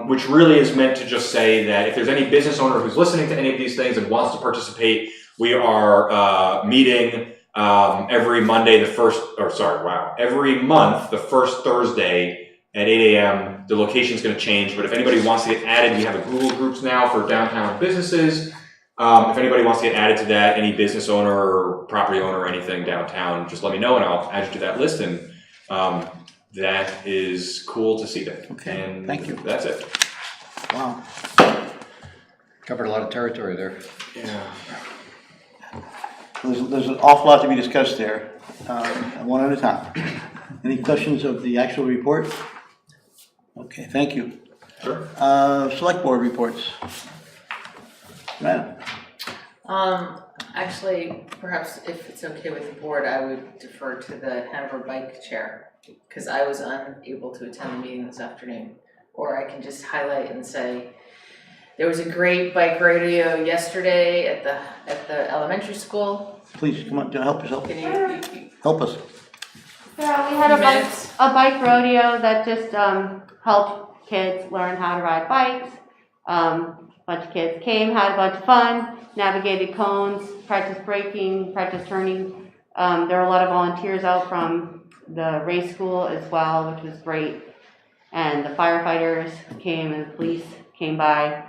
which really is meant to just say that if there's any business owner who's listening to any of these things and wants to participate, we are meeting every Monday, every month, the first Thursday at 8 a.m. The location's going to change, but if anybody wants to get added, we have a Google Groups now for downtown businesses. If anybody wants to get added to that, any business owner or property owner or anything downtown, just let me know and I'll add you to that list. And that is cool to see that. Okay, and thank you. That's it. Wow. Covered a lot of territory there. Yeah. There's an awful lot to be discussed there, one at a time. Any questions of the actual report? Okay, thank you. Sure. Selectboard reports. Right. Actually, perhaps if it's okay with the board, I would defer to the Hanover bike chair, because I was unable to attend the meeting this afternoon. Or I can just highlight and say, there was a great bike rodeo yesterday at the elementary school. Please, come on, help yourself. Can you Help us. Yeah, we had a bike rodeo that just helped kids learn how to ride bikes. A bunch of kids came, had a bunch of fun, navigated cones, practiced braking, practiced turning. There were a lot of volunteers out from the race school as well, which was great. And the firefighters came and the police came by.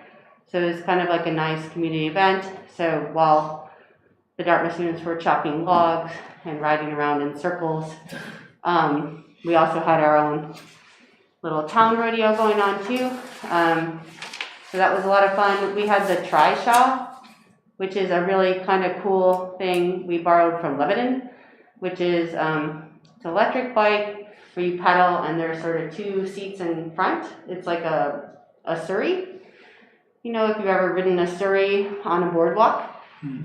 So it was kind of like a nice community event. So while the Dartmouth students were chopping logs and riding around in circles, we also had our own little town rodeo going on too. So that was a lot of fun. We had the Tri-Shaw, which is a really kind of cool thing we borrowed from Lebanon, which is it's an electric bike where you pedal and there's sort of 2 seats in front. It's like a Surrey. You know, if you've ever ridden a Surrey on a boardwalk.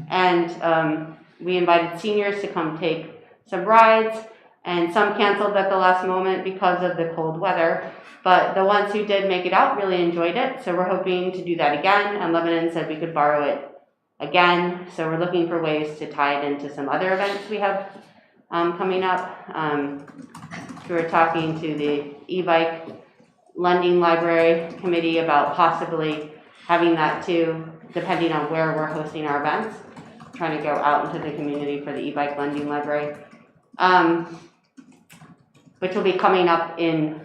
And we invited seniors to come take some rides, and some canceled at the last moment because of the cold weather. But the ones who did make it out really enjoyed it, so we're hoping to do that again. And Lebanon said we could borrow it again, so we're looking for ways to tie it into some other events we have coming up. We were talking to the e-bike lending library committee about possibly having that too, depending on where we're hosting our events. trying to go out into the community for the e-bike lending library, which will be coming up in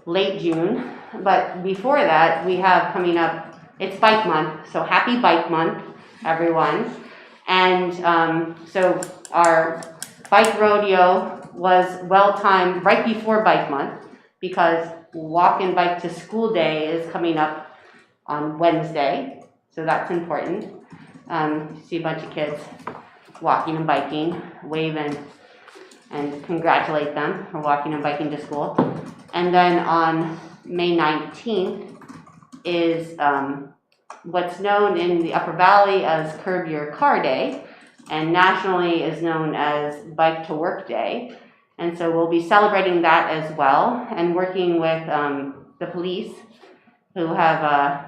late June. But before that, we have coming up, it's Bike Month, so happy Bike Month, everyone. And so our bike rodeo was well-timed right before Bike Month, because Walk and Bike to School Day is coming up on Wednesday, so that's important. See a bunch of kids walking and biking, wave and congratulate them for walking and biking to school. And then on May 19th is what's known in the Upper Valley as Curb Your Car Day, and nationally is known as Bike to Work Day. And so we'll be celebrating that as well, and working with the police, who have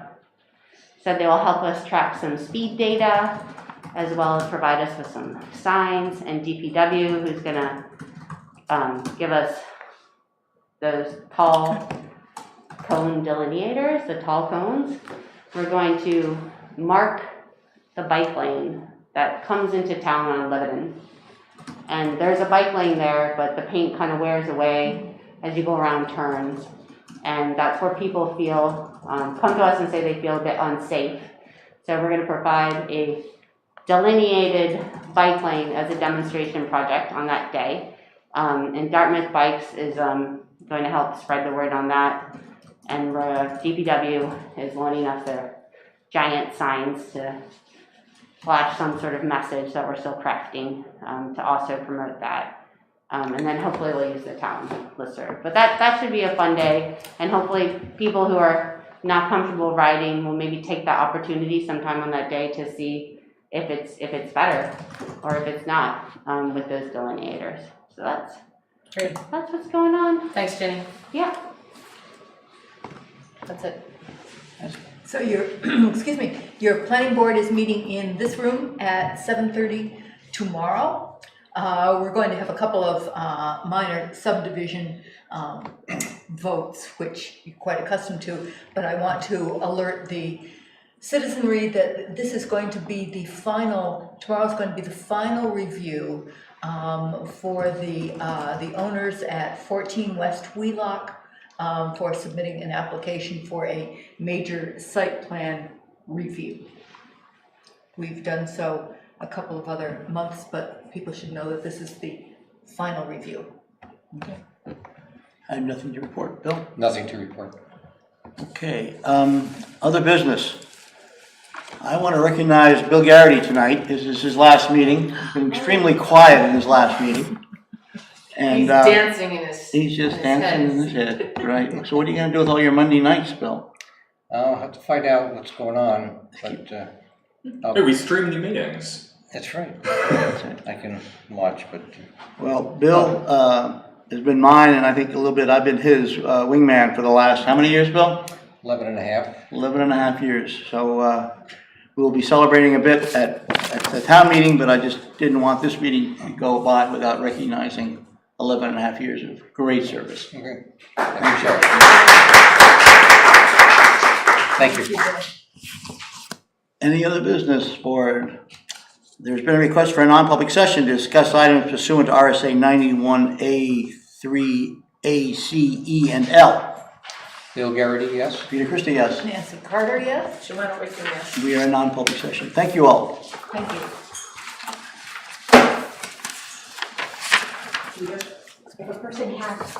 said they will help us track some speed data, as well as provide us with some signs, and DPW, who's gonna give us those tall cone delineators, the tall cones. We're going to mark the bike lane that comes into town on Lebanon. And there's a bike lane there, but the paint kind of wears away as you go around turns. And that's where people feel, come to us and say they feel a bit unsafe. So we're gonna provide a delineated bike lane as a demonstration project on that day. And Dartmouth Bikes is going to help spread the word on that. And DPW is loaning us their giant signs to flash some sort of message that we're still crafting to also promote that. And then hopefully we'll use the town listserv. But that should be a fun day, and hopefully people who are not comfortable riding will maybe take that opportunity sometime on that day to see if it's better or if it's not with those delineators. So that's Great. That's what's going on. Thanks, Jenny. Yeah. That's it. So your, excuse me, your planning board is meeting in this room at 7:30 tomorrow. We're going to have a couple of minor subdivision votes, which you're quite accustomed to, but I want to alert the citizenry that this is going to be the final, tomorrow's going to be the final review for the owners at 14 West Wheelock for submitting an application for a major site plan review. We've done so a couple of other months, but people should know that this is the final review. Okay. I have nothing to report. Bill? Nothing to report. Okay, other business. I want to recognize Bill Garrity tonight. This is his last meeting. He's been extremely quiet in his last meeting. And He's dancing in his he's just in his dancing in his head, right? So what are you going to do with all your Monday nights, Bill? I'll have to find out what's going on, but Hey, we stream the meetings. that's right. That's it. I can watch, but Well, Bill has been mine, and I think a little bit I've been his wingman for the last, how many years, Bill? 11 and a half. 11 and a half years. So we'll be celebrating a bit at the town meeting, but I just didn't want this meeting to go by without recognizing 11 and a half years of great service. Okay. I appreciate it. Thank you. Any other business, board? There's been a request for a non-public session to discuss items pursuant to RSA 91A, 3A, C, E, and L. Bill Garrity, yes? Peter Christie, yes. Nancy Carter, yes? Joanna Rayton, yes. We are in non-public session. Thank you all. Thank you. If a person has